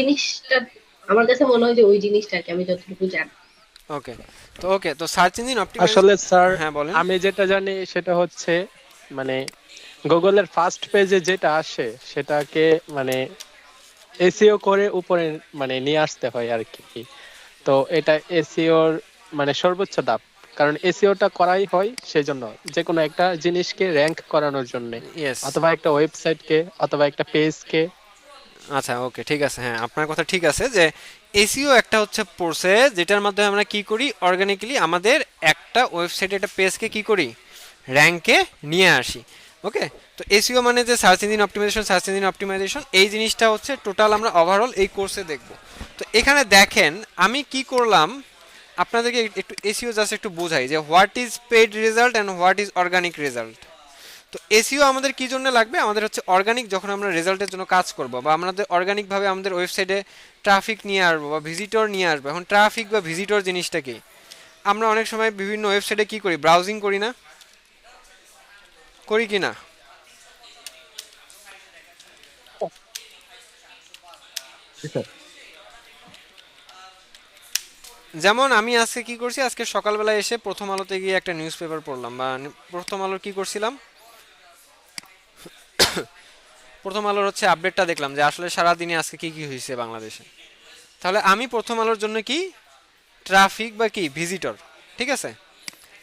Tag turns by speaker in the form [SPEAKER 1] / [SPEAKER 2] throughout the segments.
[SPEAKER 1] জিনিসটা আমার কাছে মনে হয় যে ওই জিনিসটাকে আমি যতটুকু জানি।
[SPEAKER 2] ওকে। তো সার্চ ইঞ্জিন অপটিমাইজেশন।
[SPEAKER 3] আসলে স্যার,
[SPEAKER 2] হ্যাঁ বলেন।
[SPEAKER 3] আমি যেটা জানি সেটা হচ্ছে মানে গুগলের ফার্স্ট পেজে যেটা আসে সেটাকে মানে এসইও করে উপরে মানে নিয়ে আসতে হয় আর কি। তো এটা এসইওর মানে সর্বোচ্চ ধাপ, কারণ এসইওটা করাই হয় সেজন্য যে কোনো একটা জিনিসকে র্যাঙ্ক করানোর জন্য,
[SPEAKER 2] ইয়েস।
[SPEAKER 3] অথবা একটা ওয়েবসাইটকে অথবা একটা পেজকে।
[SPEAKER 2] আচ্ছা, ওকে, ঠিক আছে। হ্যাঁ, আপনার কথা ঠিক আছে যে এসইও একটা হচ্ছে প্রসেস যেটার মাধ্যমে আমরা কি করি, অর্গানিক্যালি আমাদের একটা ওয়েবসাইটে একটা পেজকে কি করি, র্যাঙ্কে নিয়ে আসি। ওকে। তো এসইও মানে যে সার্চ ইঞ্জিন অপটিমাইজেশন এই জিনিসটা হচ্ছে টোটাল আমরা ওভারঅল এই কোর্সে দেখব। তো এখানে দেখেন আমি কি করলাম, আপনাদেরকে একটু এসইও জাস্ট একটু বোঝাই যে what is paid result and what is organic result. তো এসইও আমাদের কি জন্য লাগবে, আমাদের হচ্ছে অর্গানিক যখন আমরা রেজাল্টের জন্য কাজ করব বা আমাদের অর্গানিকভাবে আমাদের ওয়েবসাইটে ট্রাফিক নিয়ে আসবো বা ভিজিটর নিয়ে আসবো। এখন ট্রাফিক বা ভিজিটর জিনিসটা কি, আমরা অনেক সময় বিভিন্ন ওয়েবসাইটে কি করি, ব্রাউজিং করি না, করি কি না? যেমন আমি আজকে কি করছি, আজকে সকালবেলা এসে প্রথম আলোতে গিয়ে একটা নিউজ পেপার পড়লাম বা প্রথম আলোর কি করছিলাম, প্রথম আলোর হচ্ছে আপডেটটা দেখলাম যে আসলে সারাদিনে আজকে কি কি হয়েছে বাংলাদেশে। তাহলে আমি প্রথম আলোর জন্য কি, ট্রাফিক বা কি ভিজিটর, ঠিক আছে।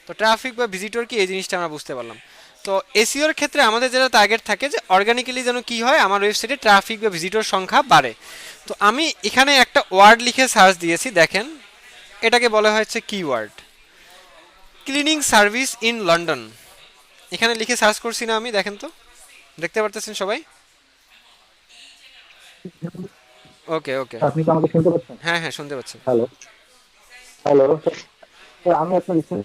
[SPEAKER 2] তো ট্রাফিক বা ভিজিটর কি এই জিনিসটা আমরা বুঝতে পারলাম। তো এসইওর ক্ষেত্রে আমাদের যেটা টার্গেট থাকে যে অর্গানিক্যালি যেন কি হয়, আমার ওয়েবসাইটে ট্রাফিক বা ভিজিটর সংখ্যা বাড়ে। তো আমি এখানে একটা ওয়ার্ড লিখে সার্চ দিয়েছি, দেখেন এটাকে বলা হয়েছে keyword cleaning service in London. এখানে লিখে সার্চ করছি না আমি, দেখেন তো, দেখতে পারতেছেন সবাই? ওকে ওকে।
[SPEAKER 4] আপনি কি আমাকে শুনতে পাচ্ছেন?
[SPEAKER 2] হ্যাঁ হ্যাঁ, শুনতে পাচ্ছি।
[SPEAKER 4] হ্যালো, হ্যালো স্যার, আমি আপনার স্ক্রিন।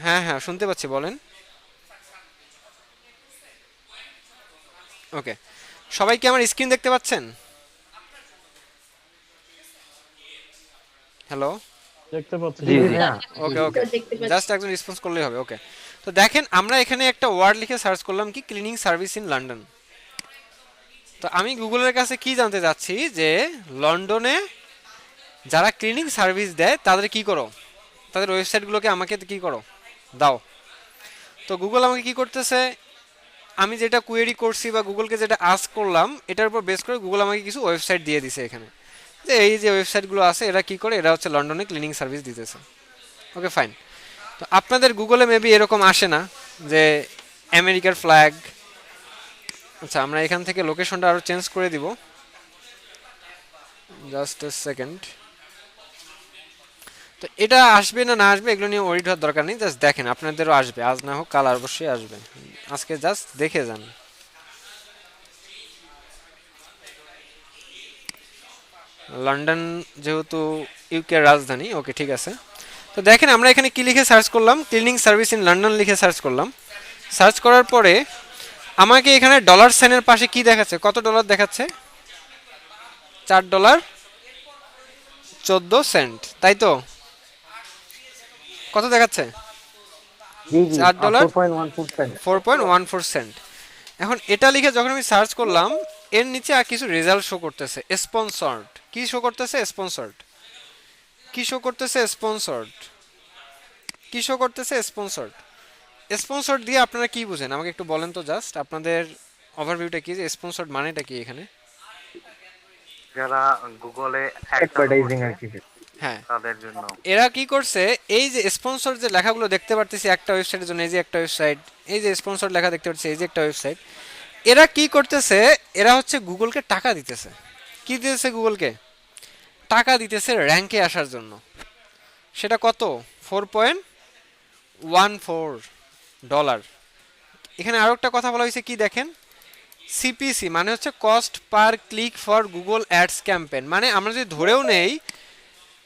[SPEAKER 2] হ্যাঁ হ্যাঁ, শুনতে পাচ্ছি, বলেন। ওকে। সবাই কি আমার স্ক্রিন দেখতে পাচ্ছেন? হ্যালো।
[SPEAKER 3] দেখতে পাচ্ছি
[SPEAKER 5] জি
[SPEAKER 3] স্যার।
[SPEAKER 5] জি।
[SPEAKER 2] ওকে ওকে।
[SPEAKER 1] স্যার দেখতে
[SPEAKER 2] জাস্ট
[SPEAKER 1] পাচ্ছি।
[SPEAKER 2] একজন রেসপন্স করলেই হবে। ওকে। তো দেখেন আমরা এখানে একটা ওয়ার্ড লিখে সার্চ করলাম কি, ক্লিনিং সার্ভিস ইন লন্ডন। তো আমি গুগলের কাছে কি জানতে চাচ্ছি যে লন্ডনে যারা ক্লিনিং সার্ভিস দেয় তাদের কি করো, তাদের ওয়েবসাইটগুলোকে আমাকে কি করো, দাও। তো গুগল আমাকে কি করতেছে, আমি যেটা কোয়েরি করছি বা গুগলকে যেটা আস্ক করলাম এটার উপর বেস করে গুগল আমাকে কিছু ওয়েবসাইট দিয়ে দিছে এখানে, যে এই যে ওয়েবসাইটগুলো আছে এরা কি করে, এরা হচ্ছে লন্ডনে ক্লিনিং সার্ভিস দিতেছে। Okay fine. তো আপনাদের গুগলে মেবি এরকম আসে না যে আমেরিকার ফ্ল্যাগ। আচ্ছা, আমরা এখান থেকে লোকেশনটা আরও চেঞ্জ করে দিব, জাস্ট এ সেকেন্ড। তো এটা আসবে না না আসবে এগুলো নিয়ে ওরিড হওয়ার দরকার নেই, জাস্ট দেখেন আপনাদেরও আসবে, আজ না হোক কাল অবশ্যই আসবে। আজকে জাস্ট দেখে যান। লন্ডন যেহেতু ইউকের রাজধানী, ওকে ঠিক আছে। তো দেখেন আমরা এখানে কি লিখে সার্চ করলাম, ক্লিনিং সার্ভিস ইন লন্ডন লিখে সার্চ করলাম। সার্চ করার পরে আমাকে এখানে ডলার সাইনের পাশে কি দেখাচ্ছে, কত ডলার দেখাচ্ছে, $4.14, তাই তো? কত দেখাচ্ছে?
[SPEAKER 4] জি জি,
[SPEAKER 2] চার ডলার
[SPEAKER 4] 4.14 সেন্ট।
[SPEAKER 2] 4.14 সেন্ট। এখন এটা লিখে যখন আমি সার্চ করলাম এর নিচে আর কিছু রেজাল্ট শো করতেছে, স্পন্সর্ড। কি শো করতেছে, স্পন্সর্ড। কি শো করতেছে, স্পন্সর্ড। কি শো করতেছে, স্পন্সর্ড। স্পন্সর্ড দিয়ে আপনারা কি বুঝেন আমাকে একটু বলেন তো, জাস্ট আপনাদের ওভারভিউটা কি, যে স্পন্সর্ড মানেটা কি এখানে?
[SPEAKER 5] যারা গুগলে অ্যাড চালু
[SPEAKER 4] অ্যাডভার্টাইজিং
[SPEAKER 5] করছে
[SPEAKER 4] আর কি।
[SPEAKER 2] হ্যাঁ,
[SPEAKER 5] তাদের জন্য।
[SPEAKER 2] এরা কি করছে, এই যে স্পন্সর যে লেখাগুলো দেখতে পারতেছি একটা ওয়েবসাইটের জন্য, এই যে একটা ওয়েবসাইট, এই যে স্পন্সর লেখা দেখতে পাচ্ছি, এই যে একটা ওয়েবসাইট, এরা কি করতেছে, এরা হচ্ছে গুগলকে টাকা দিতেছে। কি দিতেছে গুগলকে? টাকা দিতেছে র্যাঙ্কে আসার জন্য। সেটা কত? $4.14। এখানে আরও একটা কথা বলা হয়েছে কি দেখেন, সিপিসি মানে হচ্ছে cost per click for Google ads campaign. মানে আমরা যদি ধরেও নেই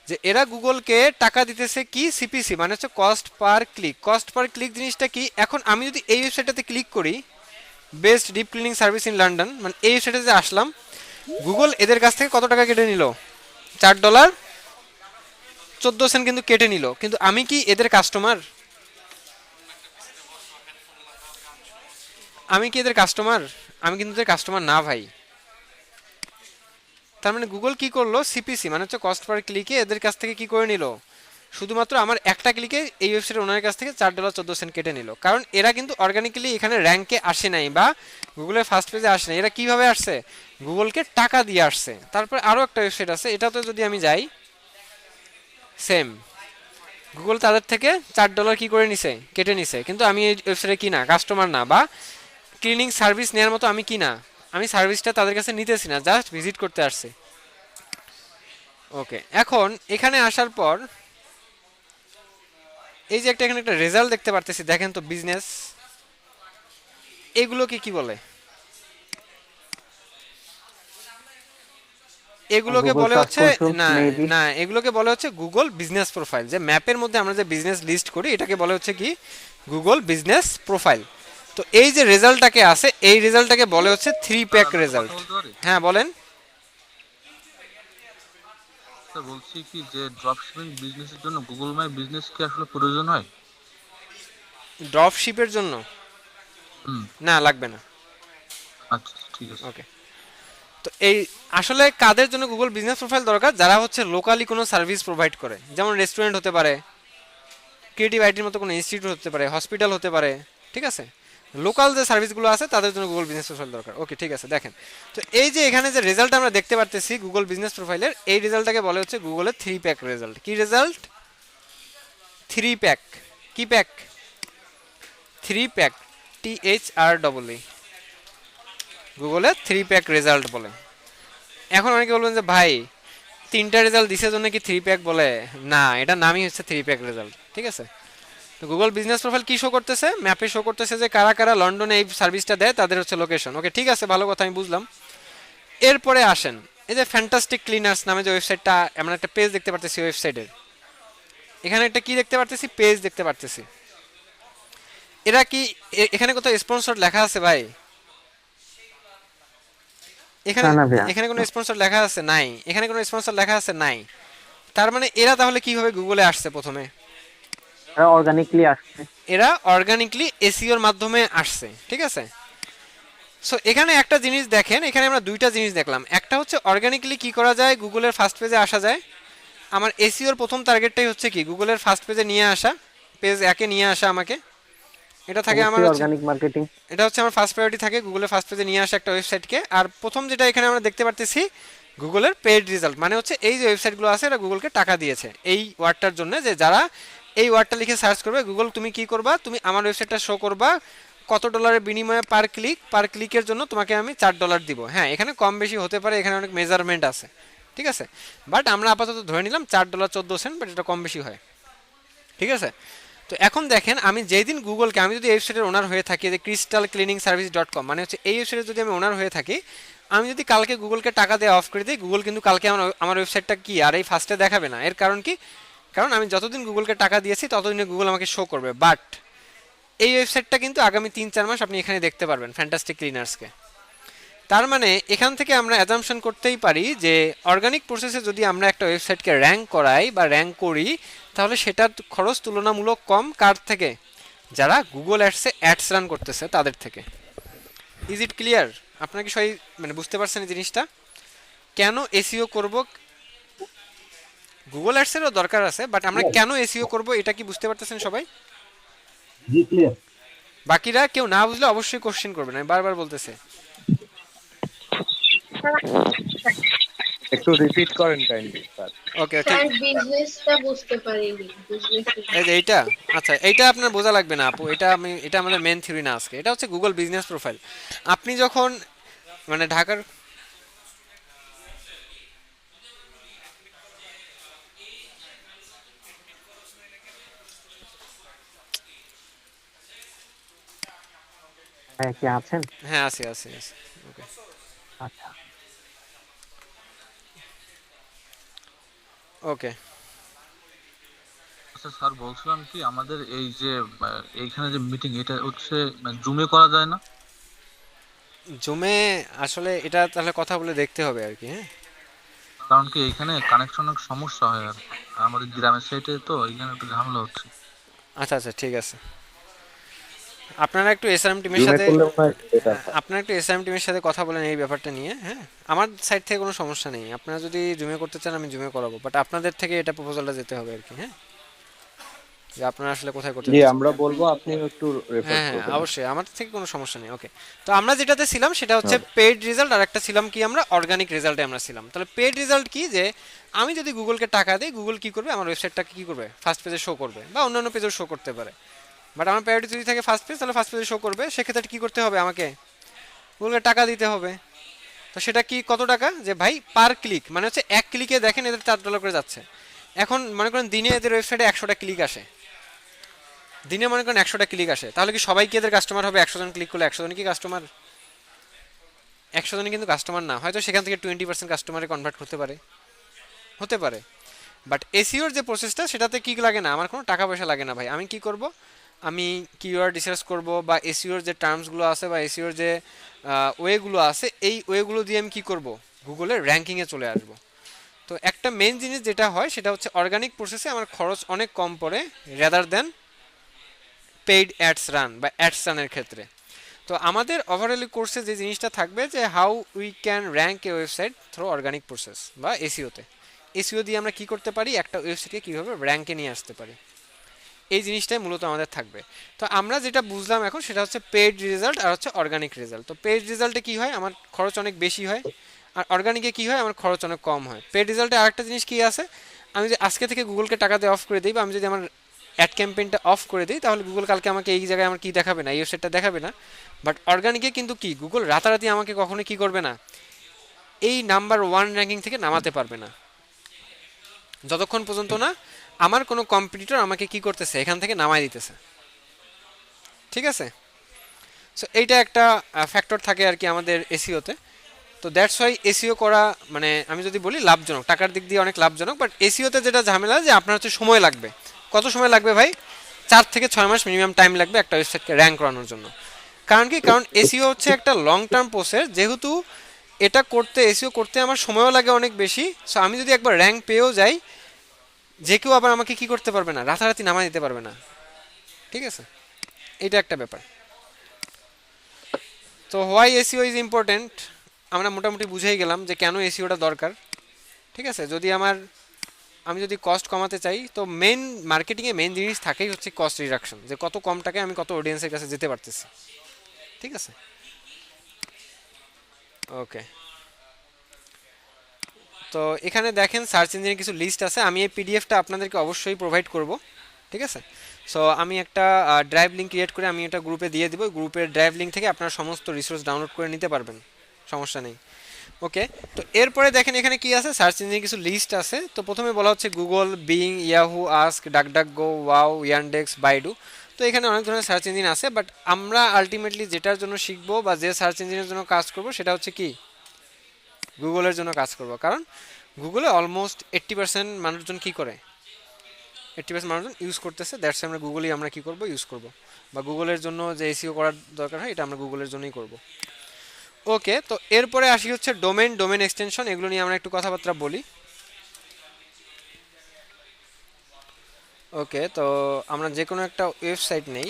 [SPEAKER 2] যে এরা গুগলকে টাকা দিতেছে কি, সিপিসি মানে হচ্ছে cost per click. Cost per click জিনিসটা কি, এখন আমি যদি এই ওয়েবসাইটটাতে ক্লিক করি, best deep cleaning service in London, মানে এই ওয়েবসাইটে আসলাম, গুগল এদের কাছ থেকে কত টাকা কেটে নিল, $4.14 কিন্তু কেটে নিল। কিন্তু আমি কি এদের কাস্টমার? আমি কি এদের কাস্টমার? আমি কিন্তু এদের কাস্টমার না ভাই। তার মানে গুগল কি করলো, সিপিসি মানে হচ্ছে কস্ট পার ক্লিকে এদের কাছ থেকে কি করে নিল, শুধুমাত্র আমার একটা ক্লিকে এই ওয়েবসাইটের ওনারের কাছ থেকে $4.14 কেটে নিল। কারণ এরা কিন্তু অর্গানিক্যালি এখানে র্যাঙ্কে আসে নাই বা গুগলের ফার্স্ট পেজে আসে নাই, এরা কিভাবে আসছে, গুগলকে টাকা দিয়ে আসছে। তারপর আরও একটা ওয়েবসাইট আছে, এটাতে যদি আমি যাই, সেম গুগল তাদের থেকে $4 কি করে নিছে, কেটে নিছে, কিন্তু আমি এই ওয়েবসাইটে কি না, কাস্টমার না, বা ক্লিনিং সার্ভিস নেওয়ার মতো আমি কি না, আমি সার্ভিসটা তাদের কাছে নিতেছি না, জাস্ট ভিজিট করতে আসছে। ওকে, এখন এখানে আসার পর এই যে এখানে একটা রেজাল্ট দেখতে পারতেছি, দেখেন তো বিজনেস, এগুলোকে কি বলে, এগুলোকে
[SPEAKER 4] গুগল
[SPEAKER 2] বলে
[SPEAKER 4] সার্চ
[SPEAKER 2] হচ্ছে,
[SPEAKER 4] কনসোল
[SPEAKER 2] না
[SPEAKER 4] মেবি।
[SPEAKER 2] না, এগুলোকে বলে হচ্ছে গুগল বিজনেস প্রোফাইল। যে ম্যাপের মধ্যে আমরা যে বিজনেস লিস্ট করি এটাকে বলে হচ্ছে কি, গুগল বিজনেস প্রোফাইল। তো এই যে রেজাল্টটাকে আছে, এই রেজাল্টটাকে বলে হচ্ছে 3 প্যাক
[SPEAKER 6] আমি একটা কথা
[SPEAKER 2] রেজাল্ট।
[SPEAKER 6] বলতে পারি?
[SPEAKER 2] হ্যাঁ বলেন।
[SPEAKER 6] স্যার বলছি কি যে ড্রপ শিপিং বিজনেসের জন্য গুগল মাই বিজনেস কি আসলে প্রয়োজন হয়?
[SPEAKER 2] ড্রপ শিপের জন্য
[SPEAKER 6] হুম,
[SPEAKER 2] না, লাগবে না।
[SPEAKER 6] আচ্ছা ঠিক আছে।
[SPEAKER 2] ওকে, তো এই আসলে কাদের জন্য গুগল বিজনেস প্রোফাইল দরকার, যারা হচ্ছে লোকালি কোনো সার্ভিস প্রোভাইড করে, যেমন রেস্টুরেন্ট হতে পারে, ক্রিয়েটিভ আইটির মতো কোনো ইনস্টিটিউট হতে পারে, হসপিটাল হতে পারে, ঠিক আছে, লোকাল যে সার্ভিসগুলো আছে তাদের জন্য গুগল বিজনেস প্রোফাইল দরকার। ওকে ঠিক আছে, দেখেন তো এই যে এখানে যে রেজাল্ট আমরা দেখতে পারতেছি গুগল বিজনেস প্রোফাইলের, এই রেজাল্টটাকে বলে হচ্ছে গুগলের 3 প্যাক রেজাল্ট। কি রেজাল্ট? 3 প্যাক। কি প্যাক? 3 প্যাক, THR গুগলের 3 প্যাক রেজাল্ট বলে। এখন অনেকে বলবেন যে ভাই 3টা রেজাল্ট দিছে জন্য কি 3 প্যাক বলে? না, এটা নামই হচ্ছে 3 প্যাক রেজাল্ট, ঠিক আছে। তো গুগল বিজনেস প্রোফাইল কি শো করতেছে, ম্যাপে শো করতেছে যে কারা কারা লন্ডনে এই সার্ভিসটা দেয়, তাদের হচ্ছে লোকেশন। ওকে ঠিক আছে, ভালো কথা, আমি বুঝলাম। এরপরে আসেন, এই যে ফ্যান্টাস্টিক ক্লিনার্স নামে যে ওয়েবসাইটটা, আমরা একটা পেজ দেখতে পারতেছি ওয়েবসাইটের, এখানে একটা কি দেখতে পারতেছি, পেজ দেখতে পারতেছি। এরা কি এখানে কোথাও স্পন্সর লেখা আছে ভাই? এখানে
[SPEAKER 4] না না ভাইয়া,
[SPEAKER 2] এখানে কোনো স্পন্সর লেখা আছে? নাই। এখানে কোনো স্পন্সর লেখা আছে? নাই। তার মানে এরা তাহলে কিভাবে গুগলে আসছে প্রথমে?
[SPEAKER 4] অর্গানিকলি আসছে।
[SPEAKER 2] এরা অর্গানিকলি এসইওর মাধ্যমে আসছে, ঠিক আছে। সো এখানে একটা জিনিস দেখেন, এখানে আমরা দুইটা জিনিস দেখলাম। একটা হচ্ছে অর্গানিকলি কি করা যায়, গুগলের ফার্স্ট পেজে আসা যায়। আমার এসইওর প্রথম টার্গেটটাই হচ্ছে কি, গুগলের ফার্স্ট পেজে নিয়ে আসা, পেজ একে নিয়ে আসা আমাকে। এটা থাকে আমার
[SPEAKER 4] অবশ্যই
[SPEAKER 2] হচ্ছে,
[SPEAKER 4] অর্গানিক মার্কেটিং।
[SPEAKER 2] এটা হচ্ছে আমার ফার্স্ট প্রায়োরিটি থাকে, গুগলের ফার্স্ট পেজে নিয়ে আসা একটা ওয়েবসাইটকে। আর প্রথম যেটা এখানে আমরা দেখতে পারতেছি, গুগলের পেইড রেজাল্ট, মানে হচ্ছে এই যে ওয়েবসাইটগুলো আছে এটা গুগলকে টাকা দিয়েছে এই ওয়ার্ডটার জন্য, যে যারা এই ওয়ার্ডটা লিখে সার্চ করবে, গুগল তুমি কি করবা, তুমি আমার ওয়েবসাইটটা শো করবা, কত ডলারের বিনিময়ে পার ক্লিকের জন্য তোমাকে আমি $4 দিব। হ্যাঁ, এখানে কম বেশি হতে পারে, এখানে অনেক মেজারমেন্ট আছে, ঠিক আছে, বাট আমরা আপাতত ধরে নিলাম $4.14, বাট এটা কম বেশি হয়, ঠিক আছে। তো এখন দেখেন, আমি যেই দিন গুগলকে, আমি যদি এই ওয়েবসাইটের ওনার হয়ে থাকি, যে crystalcleaningservice.com, মানে হচ্ছে এই ওয়েবসাইটে যদি আমি ওনার হয়ে থাকি, আমি যদি কালকে গুগলকে টাকা দেওয়া অফ করে দিই, গুগল কিন্তু কালকে আমার ওয়েবসাইটটা কি আর এই ফার্স্টে দেখাবে না। এর কারণ কি? কারণ আমি যতদিন গুগলকে টাকা দিয়েছি ততদিনে গুগল আমাকে শো করবে, বাট এই ওয়েবসাইটটা কিন্তু আগামী 3-4 মাস আপনি এখানে দেখতে পারবেন, ফ্যান্টাস্টিক ক্লিনার্সকে। তার মানে এখান থেকে আমরা অ্যাজাম্পশন করতেই পারি যে অর্গানিক প্রসেসে যদি আমরা একটা ওয়েবসাইটকে র্যাঙ্ক করাই বা র্যাঙ্ক করি, তাহলে সেটার খরচ তুলনামূলক কম কার থেকে? যারা গুগল অ্যাডসে অ্যাডস রান করতেছে তাদের থেকে। Is it clear? আপনারা কি সবাই মানে বুঝতে পারছেন এই জিনিসটা? কেন এসইও করব? গুগল অ্যাডসেরও দরকার আছে, বাট আমরা কেন এসইও করব এটা কি বুঝতে পারতেছেন সবাই?
[SPEAKER 4] জি ক্লিয়ার।
[SPEAKER 2] বাকিরা কেউ না বুঝলে অবশ্যই কোশ্চেন করবেন, আমি বারবার বলতেছে।
[SPEAKER 3] একটু রিপিট করেন কাইন্ডলি স্যার।
[SPEAKER 2] ওকে ঠিক।
[SPEAKER 1] স্যার বিজনেসটা বুঝতে পারিনি, বিজনেস।
[SPEAKER 2] এই যে এইটা, আচ্ছা এইটা আপনার বোঝা লাগবে না আপু, এটা আমাদের মেন থিওরি না আজকে। এটা হচ্ছে গুগল বিজনেস প্রোফাইল। আপনি যখন মানে ঢাকার,
[SPEAKER 4] হ্যাঁ, কি আছেন?
[SPEAKER 2] হ্যাঁ আছি ওকে
[SPEAKER 4] আচ্ছা,
[SPEAKER 2] ওকে।
[SPEAKER 6] আচ্ছা স্যার বলছিলাম কি আমাদের এই যে এইখানে যে মিটিং এটা হচ্ছে জুমে করা যায় না?
[SPEAKER 2] জুমে আসলে এটা তাহলে কথা বলে দেখতে হবে আর কি। হ্যাঁ
[SPEAKER 6] কারণ কি এখানে কানেকশন অনেক সমস্যা হয় আর আমাদের গ্রামের সাইডে তো এখানে একটু ঝামেলা হচ্ছে।
[SPEAKER 2] আচ্ছা আচ্ছা ঠিক আছে। আপনারা একটু এসআরএম টিমের
[SPEAKER 4] জুমে
[SPEAKER 2] সাথে
[SPEAKER 4] করলে মনে হয় বেটার হয়।
[SPEAKER 2] আপনারা একটু এসআরএম টিমের সাথে কথা বলেন এই ব্যাপারটা নিয়ে, হ্যাঁ। আমার সাইড থেকে কোনো সমস্যা নেই, আপনারা যদি জুমে করতে চান আমি জুমে করাবো, বাট আপনাদের থেকে এটা প্রপোজালটা যেতে হবে আর কি, হ্যাঁ, যে আপনারা আসলে কোথায় করতে
[SPEAKER 3] জি
[SPEAKER 2] চাচ্ছেন।
[SPEAKER 3] আমরা বলবো, আপনি একটু রেফার
[SPEAKER 2] হ্যাঁ হ্যাঁ
[SPEAKER 3] করবেন।
[SPEAKER 2] অবশ্যই, আমার থেকে কোনো সমস্যা নেই। ওকে, তো আমরা যেটাতে ছিলাম সেটা হচ্ছে
[SPEAKER 3] হ্যাঁ।
[SPEAKER 2] পেইড রেজাল্ট, আর একটা ছিলাম কি আমরা অর্গানিক রেজাল্টে আমরা ছিলাম। তাহলে পেইড রেজাল্ট কি, যে আমি যদি গুগলকে টাকা দিই, গুগল কি করবে, আমার ওয়েবসাইটটাকে কি করবে, ফার্স্ট পেজে শো করবে, বা অন্যান্য পেজেও শো করতে পারে। বাট আমার প্রায়োরিটি যদি থাকে ফার্স্ট পেজ, তাহলে ফার্স্ট পেজে শো করবে। সেক্ষেত্রে কি করতে হবে, আমাকে গুগলকে টাকা দিতে হবে। তো সেটা কি, কত টাকা, যে ভাই পার ক্লিক, মানে হচ্ছে এক ক্লিকে দেখেন এদের $4 করে যাচ্ছে। এখন মনে করেন দিনে এদের ওয়েবসাইটে 100টা ক্লিক আসে, দিনে মনে করেন 100টা ক্লিক আসে, তাহলে কি সবাই কি এদের কাস্টমার হবে? 100 জন ক্লিক করলে 100 জনই কি কাস্টমার? 100 জনই কিন্তু কাস্টমার না, হয়তো সেখান থেকে 20% কাস্টমারে কনভার্ট করতে পারে, হতে পারে। বাট এসইওর যে প্রসেসটা, সেটাতে কি লাগে না, আমার কোনো টাকা পয়সা লাগে না ভাই। আমি কি করব, আমি কিওয়ার্ড রিসার্চ করব, বা এসইওর যে টার্মসগুলো আছে, বা এসইওর যে ওয়েগুলো আছে, এই ওয়েগুলো দিয়ে আমি কি করব, গুগলের র্যাঙ্কিংয়ে চলে আসব। তো একটা মেন জিনিস যেটা হয় সেটা হচ্ছে অর্গানিক প্রসেসে আমার খরচ অনেক কম পড়ে rather than paid ads run বা অ্যাডস রানের ক্ষেত্রে। তো আমাদের ওভারঅল কোর্সে যে জিনিসটা থাকবে, যে how we can rank A website through organic process বা এসইওতে। এসইও দিয়ে আমরা কি করতে পারি, একটা ওয়েবসাইটকে কীভাবে র্যাঙ্কে নিয়ে আসতে পারি, এই জিনিসটাই মূলত আমাদের থাকবে। তো আমরা যেটা বুঝলাম এখন সেটা হচ্ছে পেইড রেজাল্ট আর হচ্ছে অর্গানিক রেজাল্ট। তো পেইড রেজাল্টে কী হয়, আমার খরচ অনেক বেশি হয়, আর অর্গানিকে কী হয়, আমার খরচ অনেক কম হয়। পেইড রেজাল্টে আরেকটা জিনিস কী আছে, আমি যদি আজকে থেকে গুগলকে টাকা দিয়ে অফ করে দিই, বা আমি যদি আমার অ্যাড ক্যাম্পেইনটা অফ করে দিই, তাহলে গুগল কালকে আমাকে এই জায়গায় আমার কি দেখাবে না, এই ওয়েবসাইটটা দেখাবে না। বাট অর্গানিকে কিন্তু কি, গুগল রাতারাতি আমাকে কখনোই কি করবে না, এই নাম্বার 1 র্যাঙ্কিং থেকে নামাতে পারবে না, যতক্ষণ পর্যন্ত না আমার কোনো কম্পিটিটর আমাকে কি করতেছে, এখান থেকে নামাই দিতেছে। ঠিক আছে, সো এইটা একটা ফ্যাক্টর থাকে আর কি আমাদের এসইওতে। তো দ্যাটস ওয়াই এসইও করা, মানে আমি যদি বলি লাভজনক, টাকার দিক দিয়ে অনেক লাভজনক। বাট এসইওতে যেটা ঝামেলা, যে আপনার হচ্ছে সময় লাগবে। কত সময় লাগবে ভাই? 4 থেকে 6 মাস মিনিমাম টাইম লাগবে একটা ওয়েবসাইটকে র্যাঙ্ক করানোর জন্য। কারণ কি, কারণ এসইও হচ্ছে একটা লং টার্ম প্রসেস, যেহেতু এটা করতে, এসইও করতে আমার সময়ও লাগে অনেক বেশি। সো আমি যদি একবার র্যাঙ্ক পেয়েও যাই, যে কেউ আবার আমাকে কি করতে পারবে না, রাতারাতি নামাই দিতে পারবে না। ঠিক আছে, এটা একটা ব্যাপার। তো হোয়াই এসইও ইজ ইম্পর্টেন্ট, আমরা মোটামুটি বুঝেই গেলাম যে কেন এসইওটা দরকার। ঠিক আছে, আমি যদি কস্ট কমাতে চাই, তো মেন মার্কেটিংয়ে মেন জিনিস থাকেই হচ্ছে কস্ট রিডাকশন, যে কত কম টাকায় আমি কত অডিয়েন্সের কাছে যেতে পারতেছি। ঠিক আছে, ওকে। তো এখানে দেখেন সার্চ ইঞ্জিনের কিছু লিস্ট আছে, আমি এই পিডিএফটা আপনাদেরকে অবশ্যই প্রোভাইড করব। ঠিক আছে, সো আমি একটা ড্রাইভ লিঙ্ক ক্রিয়েট করে আমি এটা গ্রুপে দিয়ে দিব। গ্রুপের ড্রাইভ লিঙ্ক থেকে আপনারা সমস্ত রিসোর্স ডাউনলোড করে নিতে পারবেন, সমস্যা নেই। ওকে, তো এরপরে দেখেন এখানে কি আছে, সার্চ ইঞ্জিনের কিছু লিস্ট আছে। তো প্রথমে বলা হচ্ছে Google, being, Yahoo, ask, DuckDuckGo, wow, Yandex, Baidu. তো এখানে অনেক ধরনের সার্চ ইঞ্জিন আছে, বাট আমরা আলটিমেটলি যেটার জন্য শিখবো বা যে সার্চ ইঞ্জিনের জন্য কাজ করব সেটা হচ্ছে কি, গুগলের জন্য কাজ করব। কারণ গুগলে অলমোস্ট 80% মানুষজন কি করে, 80% মানুষজন ইউজ করতেছে। দ্যাটস আমরা গুগলই আমরা কি করব, ইউজ করব, বা গুগলের জন্য যে এসইও করার দরকার হয় এটা আমরা গুগলের জন্যই করব। ওকে, তো এরপরে আসি হচ্ছে ডোমেন এক্সটেনশন, এগুলো নিয়ে আমরা একটু কথাবার্তা বলি। ওকে, তো আমরা যে কোনো একটা ওয়েবসাইট নেই,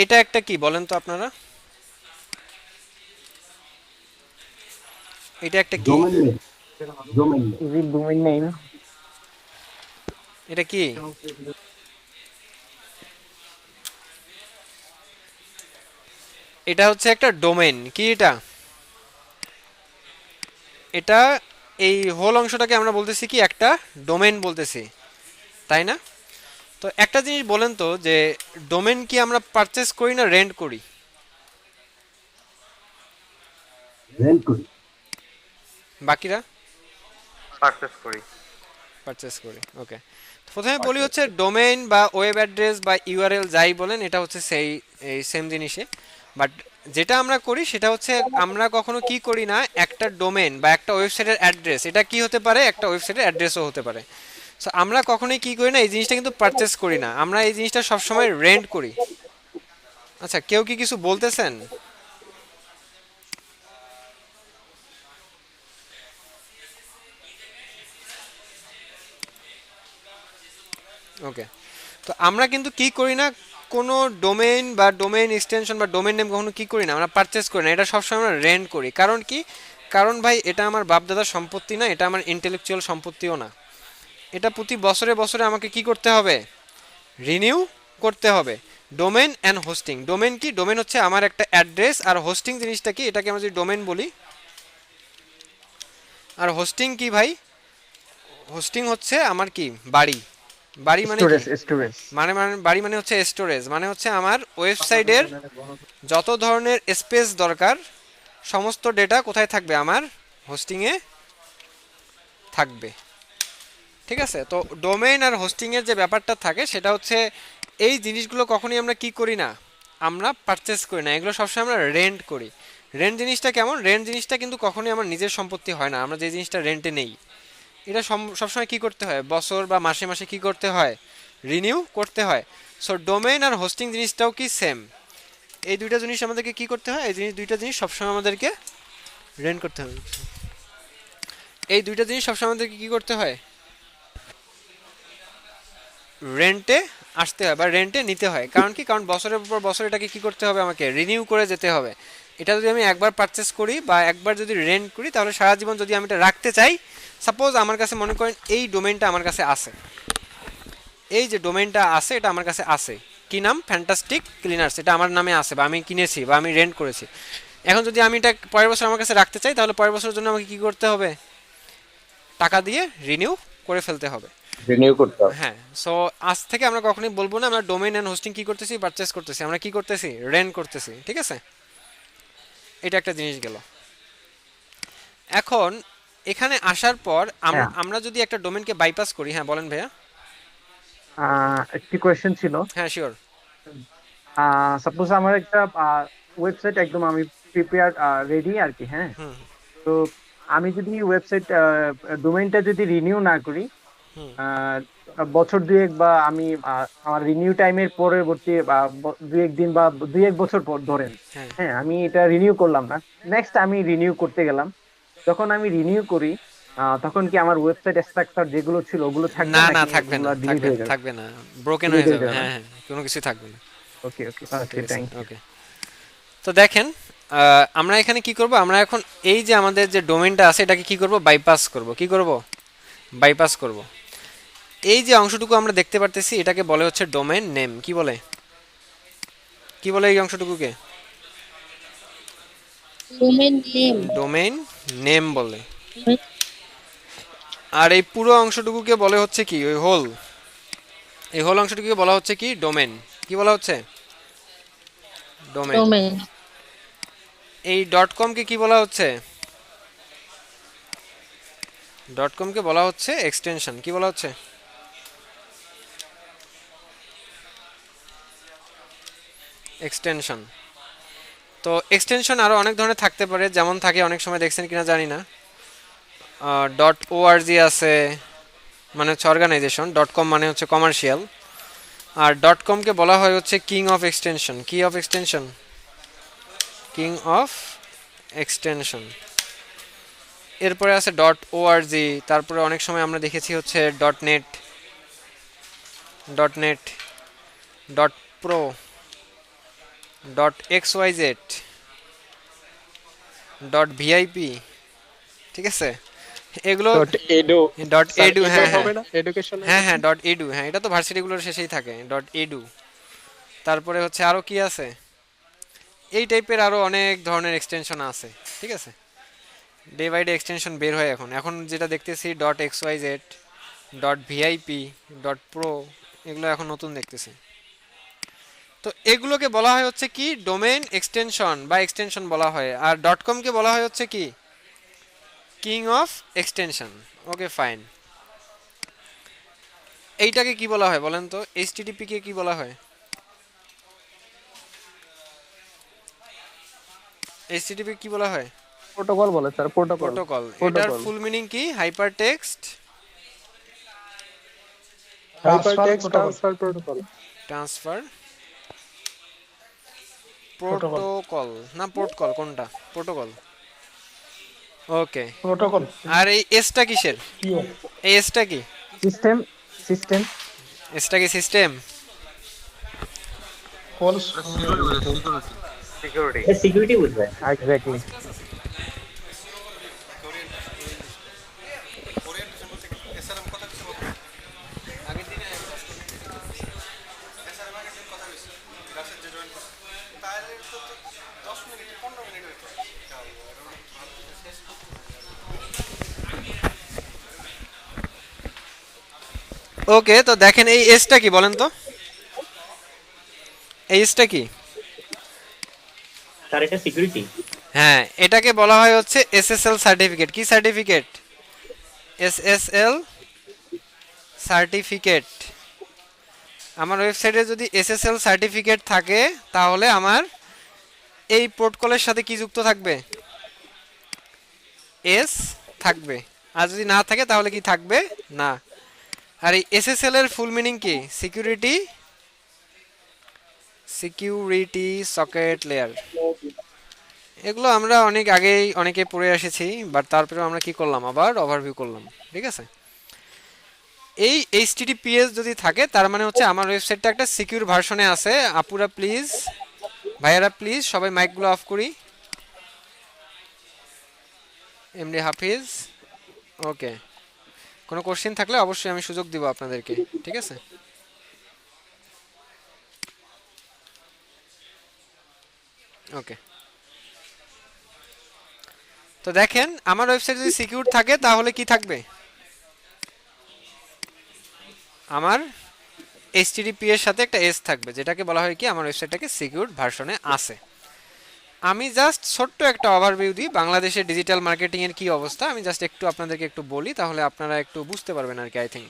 [SPEAKER 2] এটা একটা কি বলেন তো আপনারা, এটা একটা কি,
[SPEAKER 4] Is it domain name?
[SPEAKER 2] এটা কি? এটা হচ্ছে একটা ডোমেন। কি এটা? এটা এই হোল অংশটাকে আমরা বলতেছি কি, একটা ডোমেন বলতেছি, তাই না? তো একটা জিনিস বলেন তো, যে ডোমেন কি আমরা পারচেস করি না রেন্ট করি? বাকিরা
[SPEAKER 5] পারচেস করি।
[SPEAKER 2] পারচেস করি। ওকে, প্রথমে বলি হচ্ছে ডোমেইন বা ওয়েব অ্যাড্রেস বা ইউআরএল যাই বলেন, এটা হচ্ছে সেই সেম জিনিসে। বাট যেটা আমরা করি সেটা হচ্ছে, আমরা কখনো কি করি না, একটা ডোমেন বা একটা ওয়েবসাইটের অ্যাড্রেস, এটা কি হতে পারে, একটা ওয়েবসাইটের অ্যাড্রেসও হতে পারে। সো আমরা কখনোই কি করি না, এই জিনিসটা কিন্তু পারচেস করি না, আমরা এই জিনিসটা সবসময় রেন্ট করি। আচ্ছা, কেউ কি কিছু বলতেছেন? ওকে, তো আমরা কিন্তু কি করি না, কোনো ডোমেইন বা ডোমেইন এক্সটেনশন বা ডোমেইন নেম কখনো কি করি না, আমরা পারচেস করি না, এটা সবসময় আমরা রেন্ট করি। কারণ কি, কারণ ভাই এটা আমার বাপদাদার সম্পত্তি না, এটা আমার ইন্টেলেকচুয়াল সম্পত্তিও না। এটা প্রতি বছরে বছরে আমাকে কি করতে হবে, রিনিউ করতে হবে। ডোমেন অ্যান্ড হোস্টিং, ডোমেন কি, ডোমেন হচ্ছে আমার একটা অ্যাড্রেস, আর হোস্টিং জিনিসটা কি, এটাকে আমরা যদি ডোমেন বলি। আর হোস্টিং কি ভাই, হোস্টিং হচ্ছে আমার কি, বাড়ি। বাড়ি মানে কি,
[SPEAKER 4] স্টোরেজ স্টোরেজ
[SPEAKER 2] বাড়ি মানে হচ্ছে স্টোরেজ, মানে হচ্ছে আমার ওয়েবসাইটের যত ধরনের স্পেস দরকার সমস্ত ডেটা কোথায় থাকবে, আমার হোস্টিংয়ে থাকবে। ঠিক আছে, তো ডোমেইন আর হোস্টিংয়ের যে ব্যাপারটা থাকে সেটা হচ্ছে এই জিনিসগুলো কখনোই আমরা কি করি না, আমরা পারচেস করি না, এগুলো সবসময় আমরা রেন্ট করি। রেন্ট জিনিসটা কেমন, রেন্ট জিনিসটা কিন্তু কখনোই আমার নিজের সম্পত্তি হয় না, আমরা যে জিনিসটা রেন্টে নেই এটা সবসময় কি করতে হয়, বছর বা মাসে মাসে কি করতে হয়, রিনিউ করতে হয়। সো ডোমেইন আর হোস্টিং জিনিসটাও কি সেম, এই দুইটা জিনিস আমাদেরকে কি করতে হয়, এই দুইটা জিনিস সবসময় আমাদেরকে রেন্ট করতে হবে। এই দুইটা জিনিস সবসময় আমাদেরকে কি করতে হয়, রেন্টে আসতে হয় বা রেন্টে নিতে হয়। কারণ কি, কারণ বছরের পর বছর এটাকে কি করতে হবে, আমাকে রিনিউ করে যেতে হবে। এটা যদি আমি একবার পারচেস করি বা একবার যদি রেন্ট করি, তাহলে সারা জীবন যদি আমি এটা রাখতে চাই, সাপোজ আমার কাছে মনে করেন এই ডোমেইনটা আমার কাছে আছে, এই যে ডোমেইনটা আছে এটা আমার কাছে আছে, কি নাম, ফ্যান্টাস্টিক ক্লিনার্স, এটা আমার নামে আছে বা আমি কিনেছি বা আমি রেন্ট করেছি। এখন যদি আমি এটা পরের বছর আমার কাছে রাখতে চাই, তাহলে পরের বছরের জন্য আমাকে কি করতে হবে, টাকা দিয়ে রিনিউ করে ফেলতে হবে।
[SPEAKER 4] রিনিউ করতে হবে।
[SPEAKER 2] হ্যাঁ, সো আজ থেকে আমরা কখনোই বলবো না আমরা ডোমেইন এন্ড হোস্টিং কি করতেছি, পারচেস করতেছি, আমরা কি করতেছি, রেন্ট করতেছি। ঠিক আছে, এটা একটা জিনিস গেল। এখন এখানে আসার পর
[SPEAKER 4] হ্যাঁ।
[SPEAKER 2] আমরা যদি একটা ডোমেইনকে বাইপাস করি, হ্যাঁ বলেন ভাইয়া।
[SPEAKER 4] একটি কোয়েশ্চেন ছিল।
[SPEAKER 2] হ্যাঁ শিওর।
[SPEAKER 4] সাপোজ আমার একটা ওয়েবসাইট একদম আমি প্রিপেয়ার রেডি আর কি, হ্যাঁ।
[SPEAKER 2] হুম
[SPEAKER 4] তো আমি যদি ওয়েবসাইট ডোমেইনটা যদি রিনিউ না করি,
[SPEAKER 2] হুম
[SPEAKER 4] আহ, বছর দুয়েক বা আমি আমার রিনিউ টাইমের পরবর্তী বা দুই এক দিন বা দুই এক বছর পর ধরেন,
[SPEAKER 2] হ্যাঁ,
[SPEAKER 4] হ্যাঁ, আমি এটা রিনিউ করলাম না, নেক্সট আমি রিনিউ করতে গেলাম, যখন আমি রিনিউ করি তখন কি আমার ওয়েবসাইট স্ট্রাকচার যেগুলো ছিল ওগুলো থাকবে
[SPEAKER 2] না না
[SPEAKER 4] নাকি
[SPEAKER 2] থাকবে না,
[SPEAKER 4] ওগুলো ডিলিট
[SPEAKER 2] থাকবে
[SPEAKER 4] হয়ে যাবে?
[SPEAKER 2] থাকবে না, ব্রোকেন
[SPEAKER 4] ডিলিট
[SPEAKER 2] হয়ে
[SPEAKER 4] হয়ে
[SPEAKER 2] যাবে।
[SPEAKER 4] যাবে না?
[SPEAKER 2] হ্যাঁ হ্যাঁ, কোনো কিছু থাকবে না।
[SPEAKER 4] ওকে ওকে
[SPEAKER 2] ঠিক
[SPEAKER 4] ওকে,
[SPEAKER 2] আছে,
[SPEAKER 4] থ্যাংক ইউ।
[SPEAKER 2] ওকে। তো দেখেন, আমরা এখানে কি করব, আমরা এখন এই যে আমাদের যে ডোমেইনটা আছে এটাকে কি করব, বাইপাস করব। কি করব, বাইপাস করব। এই যে অংশটুকু আমরা দেখতে পারতেছি এটাকে বলে হচ্ছে ডোমেইন নেম। কি বলে, কি বলে এই অংশটুকুকে,
[SPEAKER 1] ডোমেন নেম।
[SPEAKER 2] ডোমেইন নেম বলে। আর এই পুরো অংশটুকুকে বলে হচ্ছে কি, ওই হোল, এই হোল অংশটুকুকে বলা হচ্ছে কি, ডোমেন। কি বলা হচ্ছে, ডোমেন।
[SPEAKER 1] ডোমেন।
[SPEAKER 2] এই ডট কম কে কি বলা হচ্ছে, ডট কম কে বলা হচ্ছে এক্সটেনশন। কি বলা হচ্ছে, এক্সটেনশন। তো এক্সটেনশন আরো অনেক ধরনের থাকতে পারে, যেমন থাকে, অনেক সময় দেখছেন কিনা জানি না, ডট ওআরজি আছে, মানে হচ্ছে অর্গানাইজেশন, ডট কম মানে হচ্ছে কমার্শিয়াল। আর ডট কমকে বলা হয় হচ্ছে কিং অফ এক্সটেনশন। কি of extension, king of extension. এরপরে আছে ডট ওআরজি, তারপরে অনেক সময় আমরা দেখেছি হচ্ছে dot net, dot net, dot pro, dot XYZ, dot VIP. ঠিক আছে, এগুলো
[SPEAKER 3] ডট এডু,
[SPEAKER 2] ডট এডু, হ্যাঁ হ্যাঁ
[SPEAKER 3] হবে না এডুকেশন?
[SPEAKER 2] হ্যাঁ হ্যাঁ, ডট এডু, হ্যাঁ এটা তো ভার্সিটিগুলোর শেষেই থাকে, ডট এডু। তারপরে হচ্ছে আরো কি আছে, এই টাইপের আরো অনেক ধরনের এক্সটেনশন আছে। ঠিক আছে, ডে বাই ডে এক্সটেনশন বের হয় এখন। এখন যেটা দেখতেছি dot XYZ, dot VIP, dot pro, এগুলো এখন নতুন দেখতেছি। তো এগুলোকে বলা হয় হচ্ছে কি, ডোমেইন এক্সটেনশন বা এক্সটেনশন বলা হয়। আর ডট কমকে বলা হয় হচ্ছে কি, king of extension. Okay fine. এইটাকে কি বলা হয় বলেন তো, এইচটিটিপি কে কি বলা হয়, এইচটিটিপি কি বলা হয়,
[SPEAKER 3] প্রোটোকল বলে স্যার, প্রোটোকল।
[SPEAKER 2] প্রোটোকল। এটার
[SPEAKER 3] প্রোটোকল,
[SPEAKER 2] ফুল মিনিং কি, hyper text
[SPEAKER 3] hypertext transfer protocol.
[SPEAKER 2] Transfer protocol, না প্রোটোকল কোনটা, প্রোটোকল। ওকে,
[SPEAKER 4] প্রোটোকল।
[SPEAKER 2] আর এই এসটা কিসের, এই এসটা কি,
[SPEAKER 4] সিস্টেম সিস্টেম
[SPEAKER 2] এসটা কি সিস্টেম?
[SPEAKER 6] সিকিউরিটি।
[SPEAKER 5] সিকিউরিটি।
[SPEAKER 7] সিকিউরিটি বুঝবে।
[SPEAKER 4] এক্স্যাক্টলি।
[SPEAKER 2] ওকে, তো দেখেন এই এসটা কি বলেন তো, এই এসটা কি?
[SPEAKER 7] স্যার এটা সিকিউরিটি।
[SPEAKER 2] হ্যাঁ, এটাকে বলা হয় হচ্ছে এসএসএল সার্টিফিকেট। কি সার্টিফিকেট? SSL certificate. আমার ওয়েবসাইটে যদি এসএসএল সার্টিফিকেট থাকে তাহলে আমার এই প্রোটোকলের সাথে কি যুক্ত থাকবে? এস থাকবে। আর যদি না থাকে তাহলে কি থাকবে? না। আর এই এসএসএল এর ফুল মিনিং কি? Security socket layer. এগুলো আমরা অনেক আগেই অনেকে পড়ে এসেছি, বাট তারপরেও আমরা কি করলাম, আবার ওভারভিউ করলাম। ঠিক আছে, এই এইচটিটিপিএস যদি থাকে তার মানে হচ্ছে আমার ওয়েবসাইটটা একটা সিকিউর ভার্সনে আছে। আপুরা প্লিজ, ভাইয়ারা প্লিজ, সবাই মাইকগুলো অফ করি। এমডি হাফিজ, ওকে। কোনো কোশ্চেন থাকলে অবশ্যই আমি সুযোগ দিব আপনাদেরকে। ঠিক আছে, ওকে। তো দেখেন আমার ওয়েবসাইট যদি সিকিউর থাকে তাহলে কি থাকবে? আমার এইচটিটিপি এর সাথে একটা এস থাকবে, যেটাকে বলা হয় কি আমার ওয়েবসাইটটাকে সিকিউর ভার্সনে আছে। আমি জাস্ট ছোট্ট একটা ওভারভিউ দিই বাংলাদেশের ডিজিটাল মার্কেটিং এর কি অবস্থা, আমি জাস্ট একটু আপনাদেরকে একটু বলি, তাহলে আপনারা একটু বুঝতে পারবেন আর কি। আই থিঙ্ক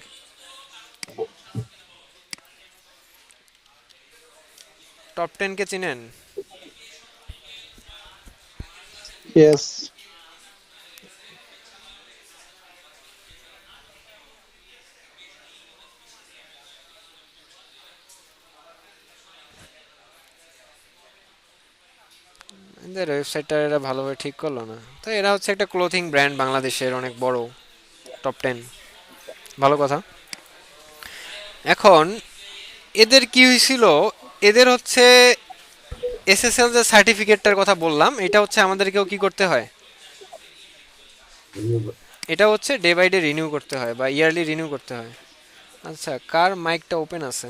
[SPEAKER 2] টপ 10 কে চিনেন?
[SPEAKER 3] ইয়েস।
[SPEAKER 2] এদের ওয়েবসাইটটা এরা ভালোভাবে ঠিক করলো না। তো এরা হচ্ছে একটা ক্লোথিং ব্র্যান্ড, বাংলাদেশের অনেক বড়, টপ 10, ভালো কথা। এখন এদের কি হয়েছিল, এদের হচ্ছে এসএসএল যে সার্টিফিকেটটার কথা বললাম, এটা হচ্ছে আমাদেরকেও কি করতে হয়, এটা হচ্ছে ডে বাই ডে রিনিউ করতে হয় বা ইয়ারলি রিনিউ করতে হয়। আচ্ছা, কার মাইকটা ওপেন আছে?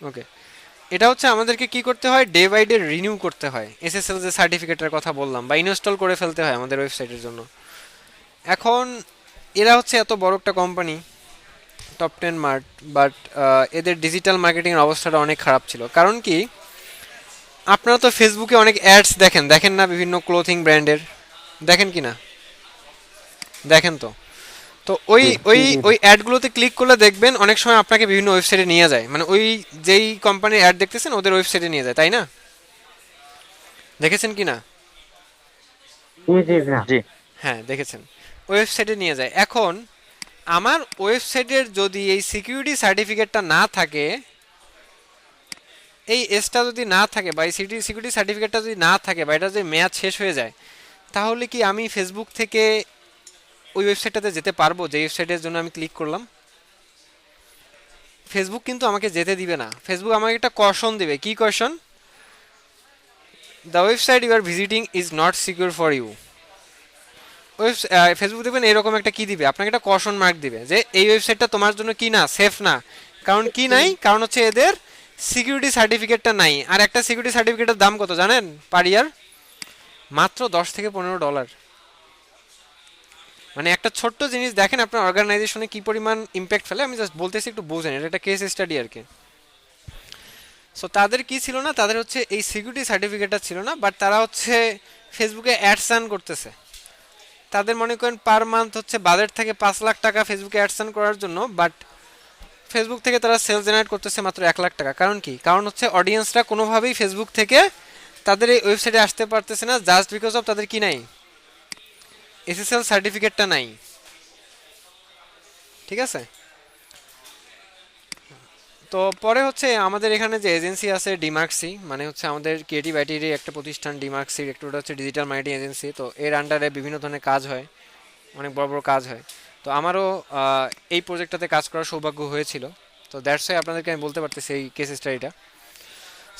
[SPEAKER 2] ওকে, এটা হচ্ছে আমাদেরকে কি করতে হয়, ডে বাই ডে রিনিউ করতে হয় এসএসএল যে সার্টিফিকেটের কথা বললাম, বা ইনস্টল করে ফেলতে হয় আমাদের ওয়েবসাইটের জন্য। এখন এরা হচ্ছে এত বড় একটা কোম্পানি, টপ 10 মার্ট, বাট এদের ডিজিটাল মার্কেটিংয়ের অবস্থাটা অনেক খারাপ ছিল। কারণ কি, আপনারা তো ফেসবুকে অনেক অ্যাডস দেখেন, দেখেন না? বিভিন্ন ক্লোথিং ব্র্যান্ডের দেখেন কি না? দেখেন তো। তো ওই ওই ওই অ্যাডগুলোতে ক্লিক করলে দেখবেন অনেক সময় আপনাকে বিভিন্ন ওয়েবসাইটে নিয়ে যায়, মানে ওই যেই কোম্পানির অ্যাড দেখতেছেন ওদের ওয়েবসাইটে নিয়ে যায়, তাই না? দেখেছেন কি না?
[SPEAKER 4] জি।
[SPEAKER 2] হ্যাঁ, দেখেছেন, ওয়েবসাইটে নিয়ে যায়। এখন আমার ওয়েবসাইটের যদি এই সিকিউরিটি সার্টিফিকেটটা না থাকে, এই এসটা যদি না থাকে, বা এই সিকিউরিটি সার্টিফিকেটটা যদি না থাকে, বা এটা যদি মেয়াদ শেষ হয়ে যায়, তাহলে কি আমি ফেসবুক থেকে ওই ওয়েবসাইটটাতে যেতে পারবো যে ওয়েবসাইটের জন্য আমি ক্লিক করলাম? ফেসবুক কিন্তু আমাকে যেতে দিবে না। ফেসবুক আমাকে একটা কশন দিবে। কি caution? The website you are visiting is not secure for you. Facebook দেখবেন এরকম একটা কি দিবে, আপনাকে একটা কশন মার্ক দিবে যে এই ওয়েবসাইটটা তোমার জন্য কি না, সেফ না। কারণ কি নাই? কারণ হচ্ছে এদের সিকিউরিটি সার্টিফিকেটটা নাই। আর একটা সিকিউরিটি সার্টিফিকেটের দাম কত জানেন পার ইয়ার? মাত্র $10 থেকে $15। মানে একটা ছোট্ট জিনিস দেখেন আপনার অর্গানাইজেশনে কি পরিমাণ ইম্প্যাক্ট ফেলে। আমি জাস্ট বলতেছি, একটু বোঝেন, এটা একটা কেস স্টাডি আর কি। সো তাদের কি ছিল না, তাদের হচ্ছে এই সিকিউরিটি সার্টিফিকেটটা ছিল না, বাট তারা হচ্ছে ফেসবুকে অ্যাডস রান করতেছে। তাদের মনে করেন পার মান্থ হচ্ছে বাজেট থাকে 5 লাখ টাকা ফেসবুকে অ্যাডস রান করার জন্য, বাট ফেসবুক থেকে তারা সেলস জেনারেট করতেছে মাত্র 1 লাখ টাকা। কারণ কি? কারণ হচ্ছে অডিয়েন্সরা কোনোভাবেই ফেসবুক থেকে তাদের এই ওয়েবসাইটে আসতে পারতেছে না, জাস্ট বিকজ অফ তাদের কি নাই, এসএসএল সার্টিফিকেটটা নাই। ঠিক আছে, তো পরে হচ্ছে আমাদের এখানে যে এজেন্সি আছে ডিমার্কসি, মানে হচ্ছে আমাদের ক্রিয়েটিভ আইটির একটা প্রতিষ্ঠান ডিমার্কসির, একটা ওটা হচ্ছে ডিজিটাল মার্কেটিং এজেন্সি। তো এর আন্ডারে বিভিন্ন ধরনের কাজ হয়, অনেক বড় বড় কাজ হয়। তো আমারও এই প্রজেক্টটাতে কাজ করার সৌভাগ্য হয়েছিল। তো দ্যাটস ওয়াই আপনাদেরকে আমি বলতে পারতেছি এই কেস স্টাডিটা।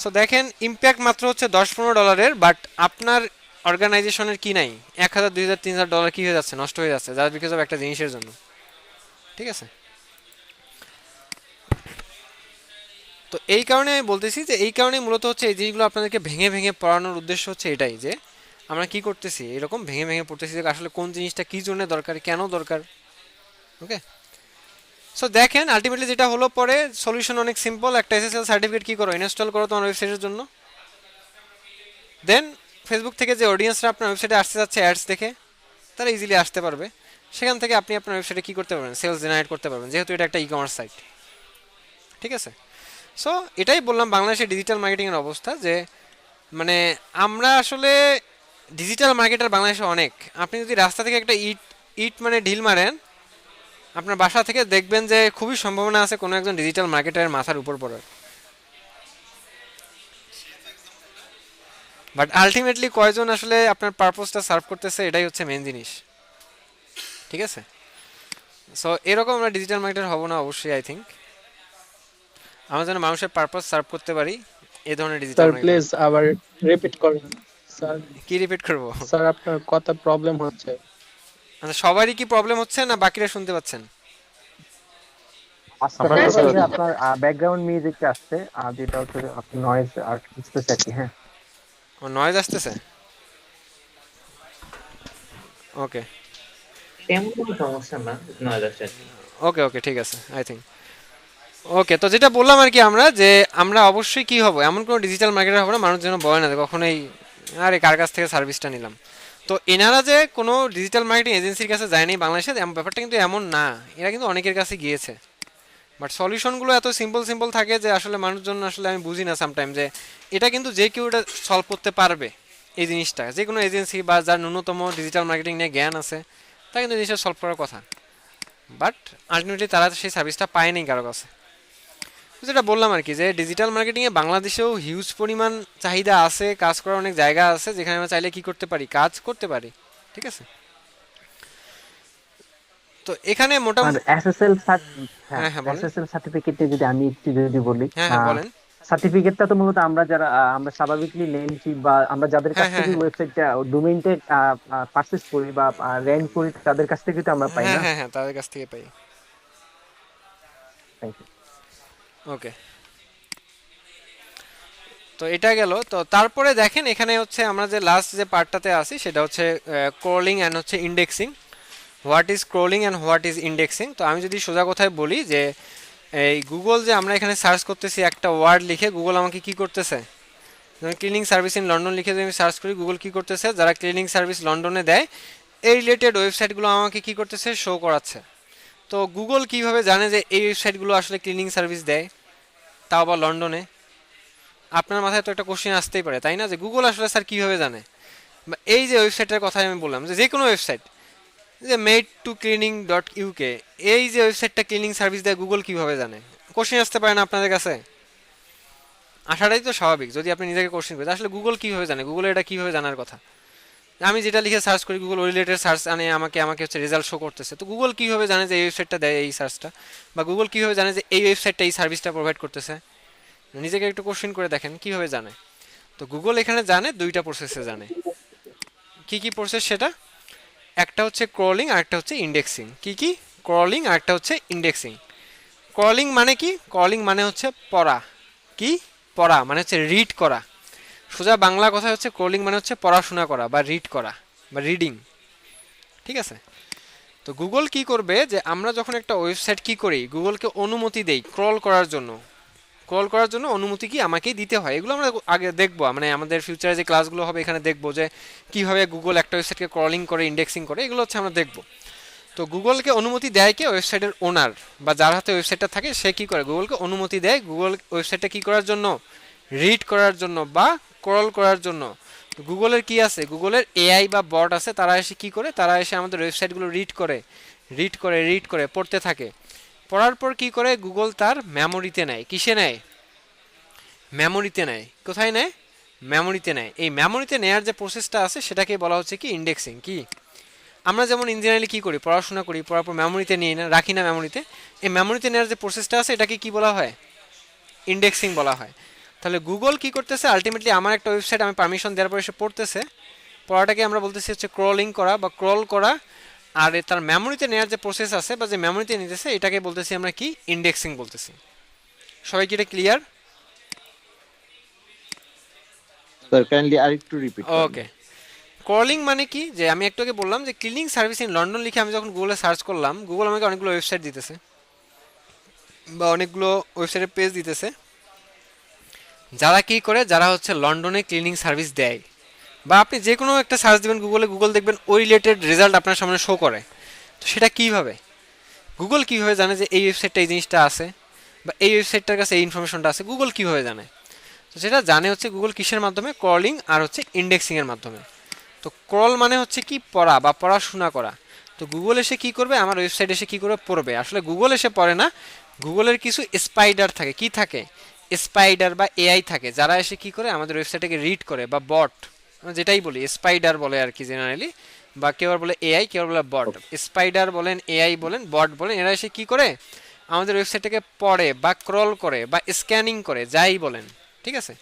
[SPEAKER 2] সো দেখেন ইম্প্যাক্ট মাত্র হচ্ছে $10-15, বাট আপনার অর্গানাইজেশনের কি নাই, 1,000 2,000 3,000 ডলার কি হয়ে যাচ্ছে, নষ্ট হয়ে যাচ্ছে জাস্ট বিকজ অফ একটা জিনিসের জন্য। ঠিক আছে, তো এই কারণে আমি বলতেছি যে এই কারণে মূলত হচ্ছে এই জিনিসগুলো আপনাদেরকে ভেঙে ভেঙে পড়ানোর উদ্দেশ্য হচ্ছে এটাই যে আমরা কি করতেছি, এরকম ভেঙে ভেঙে পড়তেছি যে আসলে কোন জিনিসটা কি জন্য দরকার, কেন দরকার। ওকে, সো দেখেন আলটিমেটলি যেটা হলো, পরে সলিউশন অনেক সিম্পল। একটা এসএসএল সার্টিফিকেট কি করো, ইনস্টল করো তোমার ওয়েবসাইটের জন্য। দেন ফেসবুক থেকে যে অডিয়েন্সরা আপনার ওয়েবসাইটে আসতে যাচ্ছে অ্যাডস দেখে, তারা ইজিলি আসতে পারবে। সেখান থেকে আপনি আপনার ওয়েবসাইটে কী করতে পারবেন, সেলস জেনারেট করতে পারবেন, যেহেতু এটা একটা ই কমার্স সাইট। ঠিক আছে, সো এটাই বললাম বাংলাদেশের ডিজিটাল মার্কেটিংয়ের অবস্থা, যে মানে আমরা আসলে ডিজিটাল মার্কেটার বাংলাদেশে অনেক। আপনি যদি রাস্তা থেকে একটা ইট ইট মানে ঢিল মারেন আপনার বাসা থেকে, দেখবেন যে খুবই সম্ভাবনা আছে কোনো একজন ডিজিটাল মার্কেটারের মাথার উপর পড়ার। বাট আলটিমেটলি কয়জন আসলে আপনার পারপোজটা সার্ভ করতেছে, এটাই হচ্ছে মেন জিনিস। ঠিক আছে, সো এরকম আমরা ডিজিটাল মার্কেটার হব না অবশ্যই। আই থিঙ্ক আমরা যেন মানুষের পারপাস সার্ভ করতে পারি, এই ধরনের ডিজিটাল
[SPEAKER 3] স্যার
[SPEAKER 2] মার্কেটার।
[SPEAKER 3] প্লিজ আবার রিপিট করুন স্যার।
[SPEAKER 2] কি রিপিট করবো?
[SPEAKER 3] স্যার আপনার কথা প্রবলেম হচ্ছে।
[SPEAKER 2] আচ্ছা, সবারই কি প্রবলেম হচ্ছে না বাকিরা শুনতে পাচ্ছেন?
[SPEAKER 4] আস্তে আস্তে যে আপনার ব্যাকগ্রাউন্ড মিউজিকটা আসছে, আর যেটা হচ্ছে যে আপনার নয়েজ আর আসতেছে আর কি। হ্যাঁ,
[SPEAKER 2] ও নয়েজ আসতেছে, ওকে
[SPEAKER 7] তেমন কোনো সমস্যা না, নয় আসছে।
[SPEAKER 2] ওকে ওকে ঠিক আছে আই থিঙ্ক। ওকে, তো যেটা বললাম আর কি, আমরা যে আমরা অবশ্যই কি হব, এমন কোনো ডিজিটাল মার্কেটার হবে না মানুষ যেন বলে না যে কখনোই আরে কার কাছ থেকে সার্ভিসটা নিলাম। তো এনারা যে কোনো ডিজিটাল মার্কেটিং এজেন্সির কাছে যায়নি বাংলাদেশে, ব্যাপারটা কিন্তু এমন না, এরা কিন্তু অনেকের কাছে গিয়েছে। বাট সলিউশনগুলো এত সিম্পল সিম্পল থাকে যে আসলে মানুষজন আসলে আমি বুঝি না সামটাইম, যে এটা কিন্তু যে কেউ এটা সলভ করতে পারবে এই জিনিসটা, যে কোনো এজেন্সি বা যার ন্যূনতম ডিজিটাল মার্কেটিং নিয়ে জ্ঞান আছে তা কিন্তু জিনিসটা সলভ করার কথা। বাট আলটিমেটলি তারা সেই সার্ভিসটা পায়নি কারো কাছে। যেটা বললাম আর কি, যে ডিজিটাল মার্কেটিংয়ে বাংলাদেশেও হিউজ পরিমাণ চাহিদা আছে, কাজ করার অনেক জায়গা আছে যেখানে আমরা চাইলে কি করতে পারি, কাজ করতে পারি। ঠিক আছে, তো এখানে
[SPEAKER 4] আর
[SPEAKER 2] মোটামুটি
[SPEAKER 4] এসএসএল
[SPEAKER 2] হ্যাঁ হ্যাঁ বলেন,
[SPEAKER 4] এসএসএল সার্টিফিকেটে যদি আমি একটু যদি বলি,
[SPEAKER 2] হ্যাঁ হ্যাঁ বলেন,
[SPEAKER 4] সার্টিফিকেটটা তো মূলত আমরা যারা আমরা স্বাভাবিকলি নেমছি বা আমরা যাদের কাছ
[SPEAKER 2] হ্যাঁ হ্যাঁ
[SPEAKER 4] থেকে
[SPEAKER 2] হ্যাঁ
[SPEAKER 4] ওয়েবসাইটটা ডোমেইনটা পারচেজ করি বা র্যাঙ্ক করি, তাদের কাছ থেকে তো আমরা পাই
[SPEAKER 2] হ্যাঁ
[SPEAKER 4] না।
[SPEAKER 2] হ্যাঁ হ্যাঁ তাদের কাছ থেকে পাই।
[SPEAKER 4] Thank you.
[SPEAKER 2] ওকে, তো এটা গেল। তো তারপরে দেখেন এখানে হচ্ছে আমরা যে লাস্ট যে পার্টটাতে আসি সেটা হচ্ছে ক্রলিং অ্যান্ড হচ্ছে indexing. What is crawling and what is indexing? তো আমি যদি সোজা কথায় বলি যে এই গুগল যে আমরা এখানে সার্চ করতেছি একটা ওয়ার্ড লিখে, গুগল আমাকে কি করতেছে, ক্লিনিং সার্ভিস ইন লন্ডন লিখে যদি আমি সার্চ করি, গুগল কি করতেছে, যারা ক্লিনিং সার্ভিস লন্ডনে দেয় এই রিলেটেড ওয়েবসাইটগুলো আমাকে কি করতেছে, শো করাচ্ছে। তো গুগল কিভাবে জানে যে এই ওয়েবসাইটগুলো আসলে ক্লিনিং সার্ভিস দেয়, তাও আবার লন্ডনে? আপনার মাথায় তো একটা কোশ্চেন আসতেই পারে, তাই না, যে গুগল আসলে স্যার কীভাবে জানে? বা এই যে ওয়েবসাইটের কথা আমি বললাম, যে কোনো ওয়েবসাইট, যে made to cleaning dot UK, এই যে ওয়েবসাইটটা ক্লিনিং সার্ভিস দেয়, গুগল কীভাবে জানে? কোশ্চেন আসতে পারে না আপনাদের কাছে? আসাটাই তো স্বাভাবিক যদি আপনি নিজেকে কোশ্চেন করেন আসলে গুগল কীভাবে জানে, গুগল এটা কীভাবে জানার কথা। আমি যেটা লিখে সার্চ করি গুগল ওই রিলেটেড সার্চ আনে, আমাকে আমাকে হচ্ছে রেজাল্ট শো করতেছে। তো গুগল কীভাবে জানে যে এই ওয়েবসাইটটা দেয় এই সার্চটা, বা গুগল কীভাবে জানে যে এই ওয়েবসাইটটা এই সার্ভিসটা প্রোভাইড করতেছে? নিজেকে একটু কোশ্চেন করে দেখেন কীভাবে জানে। তো গুগল এখানে জানে দুইটা প্রসেসে জানে। কি কি প্রসেস সেটা? একটা হচ্ছে ক্রলিং আর একটা হচ্ছে ইন্ডেক্সিং। কি কি? ক্রলিং আর একটা হচ্ছে ইন্ডেক্সিং। ক্রলিং মানে কি? ক্রলিং মানে হচ্ছে পড়া। কি? পড়া মানে হচ্ছে রিড করা। সোজা বাংলা কথা হচ্ছে ক্রলিং মানে হচ্ছে পড়াশোনা করা বা রিড করা বা রিডিং। ঠিক আছে, তো গুগল কি করবে, যে আমরা যখন একটা ওয়েবসাইট কি করি, গুগলকে অনুমতি দেই ক্রল করার জন্য। ক্রল করার জন্য অনুমতি কি আমাকেই দিতে হয়, এগুলো আমরা আগে দেখবো, মানে আমাদের ফিউচারে যে ক্লাসগুলো হবে এখানে দেখবো যে কীভাবে গুগল একটা ওয়েবসাইটকে ক্রলিং করে ইন্ডেক্সিং করে, এগুলো হচ্ছে আমরা দেখবো। তো গুগলকে অনুমতি দেয় কে? ওয়েবসাইটের ওনার বা যার হাতে ওয়েবসাইটটা থাকে সে কি করে, গুগলকে অনুমতি দেয় গুগল ওয়েবসাইটটা কি করার জন্য, রিড করার জন্য বা ক্রল করার জন্য। গুগলের কি আছে, গুগলের এআই বা বট আছে, তারা এসে কি করে, তারা এসে আমাদের ওয়েবসাইটগুলো রিড করে রিড করে রিড করে পড়তে থাকে। পড়ার পর কি করে, গুগল তার মেমোরিতে নেয়। কিসে নেয়? মেমোরিতে নেয়। কোথায় নেয়? মেমোরিতে নেয়। এই মেমোরিতে নেয়ার যে প্রসেসটা আছে সেটাকে বলা হচ্ছে কি ইন্ডেক্সিং। কি আমরা যেমন ইঞ্জিনিয়ারিং কি করি, পড়াশোনা করি, পড়ার পর মেমোরিতে নিই না, রাখি না মেমোরিতে। এই মেমোরিতে নেওয়ার যে প্রসেসটা আছে এটাকে কি বলা হয়? ইন্ডেক্সিং বলা হয়। তাহলে গুগল কি করতেছে, আলটিমেটলি আমার একটা ওয়েবসাইট আমি পারমিশন দেওয়ার পরে সে পড়তেছে, পড়াটাকে আমরা বলতেছি হচ্ছে ক্রলিং করা বা ক্রল করা। আর তার মেমোরিতে নেওয়ার যে প্রসেস আছে বা যে মেমোরিতে নিতেছে এটাকে বলতেছি আমরা কি? ইন্ডেক্সিং বলতেছি। সবাই কি এটা ক্লিয়ার?
[SPEAKER 8] স্যার কাইন্ডলি আরেকটু রিপিট করুন।
[SPEAKER 2] ওকে, ক্রলিং মানে কি, যে আমি একটু আগে বললাম যে ক্লিনিং সার্ভিস ইন লন্ডন লিখে আমি যখন গুগলে সার্চ করলাম, গুগল আমাকে অনেকগুলো ওয়েবসাইট দিতেছে বা অনেকগুলো ওয়েবসাইটের পেজ দিতেছে যারা কি করে, যারা হচ্ছে লন্ডনে ক্লিনিং সার্ভিস দেয়। বা আপনি যে কোনো একটা সার্চ দেবেন গুগলে, গুগল দেখবেন ওই রিলেটেড রেজাল্ট আপনার সামনে শো করে। তো সেটা কীভাবে, গুগল কীভাবে জানে যে এই ওয়েবসাইটটা এই জিনিসটা আছে বা এই ওয়েবসাইটটার কাছে এই ইনফরমেশনটা আছে, গুগল কীভাবে জানে? তো সেটা জানে হচ্ছে গুগল কিসের মাধ্যমে? ক্রলিং আর হচ্ছে ইন্ডেক্সিংয়ের মাধ্যমে। তো ক্রল মানে হচ্ছে কি? পড়া বা পড়াশোনা করা। তো গুগল এসে কি করবে, আমার ওয়েবসাইট এসে কি করে পড়বে? আসলে গুগল এসে পড়ে না, গুগলের কিছু স্পাইডার থাকে। কি থাকে? স্পাইডার বা এআই থাকে, যারা এসে কি করে আমাদের ওয়েবসাইটটাকে রিড করে, বা বট যেটাই বলি, স্পাইডার বলে আর কি জেনারেলি, বা কেউ আর বলে এআই, কেউ বলে বট। স্পাইডার বলেন, এআই বলেন, বট বলেন, এরা এসে কি করে আমাদের ওয়েবসাইটটাকে পড়ে বা ক্রল করে বা স্ক্যানিং করে, যাই বলেন, ঠিক আছে?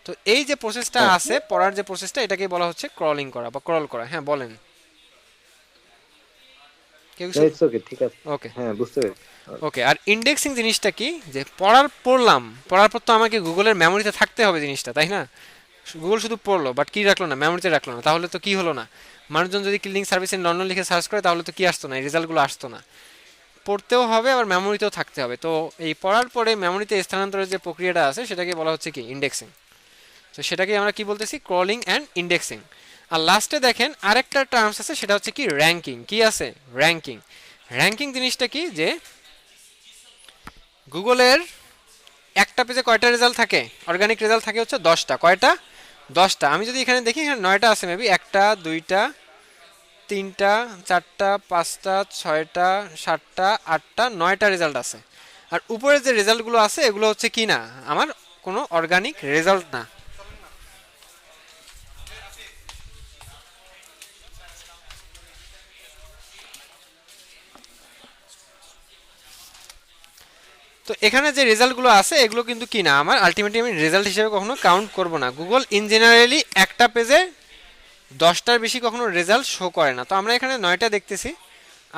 [SPEAKER 2] তো এই যে প্রসেসটা আছে, পড়ার যে প্রসেসটা, এটাকে বলা হচ্ছে ক্রলিং করা বা ক্রল করা। হ্যাঁ বলেন, কেউ কিছু?
[SPEAKER 8] ইটস ওকে, ঠিক আছে।
[SPEAKER 2] ওকে
[SPEAKER 8] হ্যাঁ বুঝতে পেরেছি।
[SPEAKER 2] ওকে। আর ইন্ডেক্সিং জিনিসটা কি, যে পড়লাম, পড়ার পর তো আমাকে গুগলের মেমোরিতে থাকতে হবে জিনিসটা, তাই না? গুগল শুধু পড়লো বাট কি রাখলো না, মেমোরিতে রাখলো না, তাহলে তো কি হলো না? মানুষজন যদি ক্লিনিং সার্ভিস ইন লন্ডন লিখে সার্চ করে তাহলে তো কি আসতো না, এই রেজাল্টগুলো আসতো না। পড়তেও হবে আবার মেমোরিতেও থাকতে হবে। তো এই পড়ার পরে মেমোরিতে স্থানান্তরের যে প্রক্রিয়াটা আছে সেটাকে বলা হচ্ছে কি? ইন্ডেক্সিং। তো সেটাকে আমরা কি বলতেছি? Crawling and indexing. আর লাস্টে দেখেন আরেকটা টার্মস আছে, সেটা হচ্ছে কি? র্যাঙ্কিং। কি আছে? র্যাঙ্কিং। র্যাঙ্কিং জিনিসটা কি, যে গুগলের একটা পেজে কয়টা রেজাল্ট থাকে? অর্গানিক রেজাল্ট থাকে হচ্ছে 10টা। কয়টা? 10টা। আমি যদি এখানে দেখি, এখানে 9টা আছে মেবি, 1টা 2টা 3টা 4টা 5টা 6টা 7টা 8টা 9টা রেজাল্ট আছে। আর উপরে যে রেজাল্টগুলো আছে এগুলো হচ্ছে কি না, আমার কোনো অর্গানিক রেজাল্ট না। তো এখানে যে রেজাল্টগুলো আছে এগুলো কিন্তু কি না, আমার আলটিমেটলি আমি রেজাল্ট হিসেবে কখনো কাউন্ট করব না। গুগল ইন জেনারেলি একটা পেজে 10টার বেশি কখনো রেজাল্ট শো করে না। তো আমরা এখানে 9টা দেখতেছি,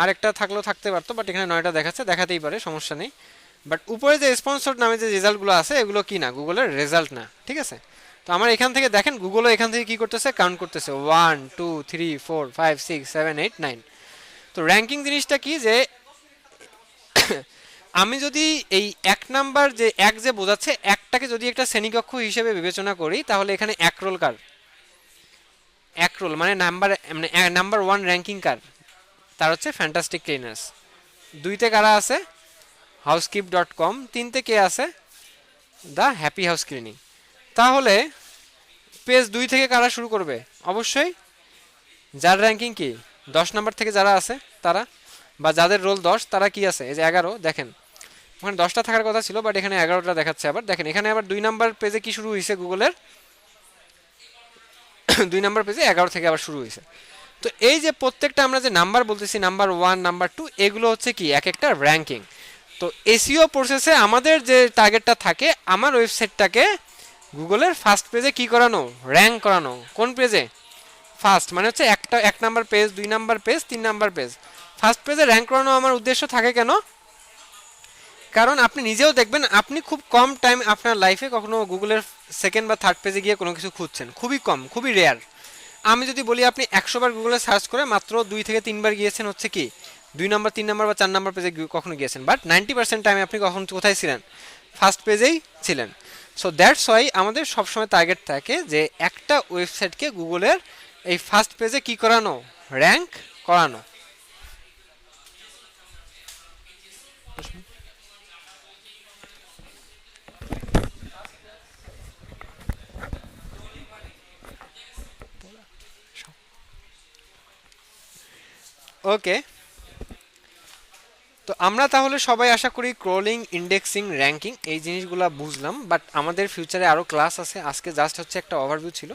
[SPEAKER 2] আর একটা থাকলেও থাকতে পারতো, বাট এখানে 9টা দেখাচ্ছে, দেখাতেই পারে, সমস্যা নেই। বাট উপরে যে স্পন্সর নামে যে রেজাল্টগুলো আছে এগুলো কি না, গুগলের রেজাল্ট না, ঠিক আছে? তো আমার এখান থেকে দেখেন গুগলও এখান থেকে কি করতেছে, কাউন্ট করতেছে 1 2 3 4 5 6 7 8 9। তো র্যাঙ্কিং জিনিসটা কি, যে আমি যদি এই এক নাম্বার যে এক যে বোঝাচ্ছে, একটাকে যদি একটা শ্রেণীকক্ষ হিসেবে বিবেচনা করি, তাহলে এখানে এক রোল কার? এক রোল মানে নাম্বার, মানে নাম্বার 1 র্যাঙ্কিং কার? তার হচ্ছে ফ্যান্টাস্টিক ক্লিনার্স। 2তে কারা আছে? হাউসকিপ.com। 3তে কে আছে? The happy house cleaning. তাহলে পেজ 2 থেকে কারা শুরু করবে? অবশ্যই যার র্যাঙ্কিং কি 10 নাম্বার থেকে যারা আছে তারা, বা যাদের রোল 10 তারা কি আছে, এই যে 11। দেখেন ওখানে 10টা থাকার কথা ছিল, বাট এখানে 11টা দেখাচ্ছে। আবার দেখেন এখানে আবার 2 নাম্বার পেজে কি শুরু হয়েছে গুগলের, 2 নাম্বার পেজে 11 থেকে আবার শুরু হয়েছে। তো এই যে প্রত্যেকটা আমরা যে নাম্বার বলতেছি, নাম্বার 1 নাম্বার 2, এগুলো হচ্ছে কি এক একটা র্যাঙ্কিং। তো এসইও প্রসেসে আমাদের যে টার্গেটটা থাকে, আমার ওয়েবসাইটটাকে গুগলের ফার্স্ট পেজে কি করানো, র্যাঙ্ক করানো। কোন পেজে? ফার্স্ট মানে হচ্ছে একটা 1 number page, 2 number page, 3 number page, first পেজে র্যাঙ্ক করানো আমার উদ্দেশ্য থাকে। কেন? কারণ আপনি নিজেও দেখবেন আপনি খুব কম টাইম আপনার লাইফে কখনো গুগলের সেকেন্ড বা থার্ড পেজে গিয়ে কোনো কিছু খুঁজছেন, খুবই কম, খুবই রেয়ার। আমি যদি বলি আপনি 100 বার গুগলে সার্চ করে মাত্র 2 থেকে 3 বার গিয়েছেন হচ্ছে কি 2 নাম্বার 3 নাম্বার বা 4 নাম্বার পেজে কখনো গিয়েছেন, বাট 90% টাইমে আপনি কখন কোথায় ছিলেন? ফার্স্ট পেজেই ছিলেন। সো দ্যাটস ওয়াই আমাদের সবসময় টার্গেট থাকে যে একটা ওয়েবসাইটকে গুগলের এই ফার্স্ট পেজে কি করানো, র্যাঙ্ক করানো। ওকে, তো আমরা তাহলে সবাই আশা করি ক্রলিং, ইন্ডেক্সিং, র্যাঙ্কিং এই জিনিসগুলো বুঝলাম, বাট আমাদের ফিউচারে আরও ক্লাস আছে। আজকে জাস্ট হচ্ছে একটা ওভারভিউ ছিল।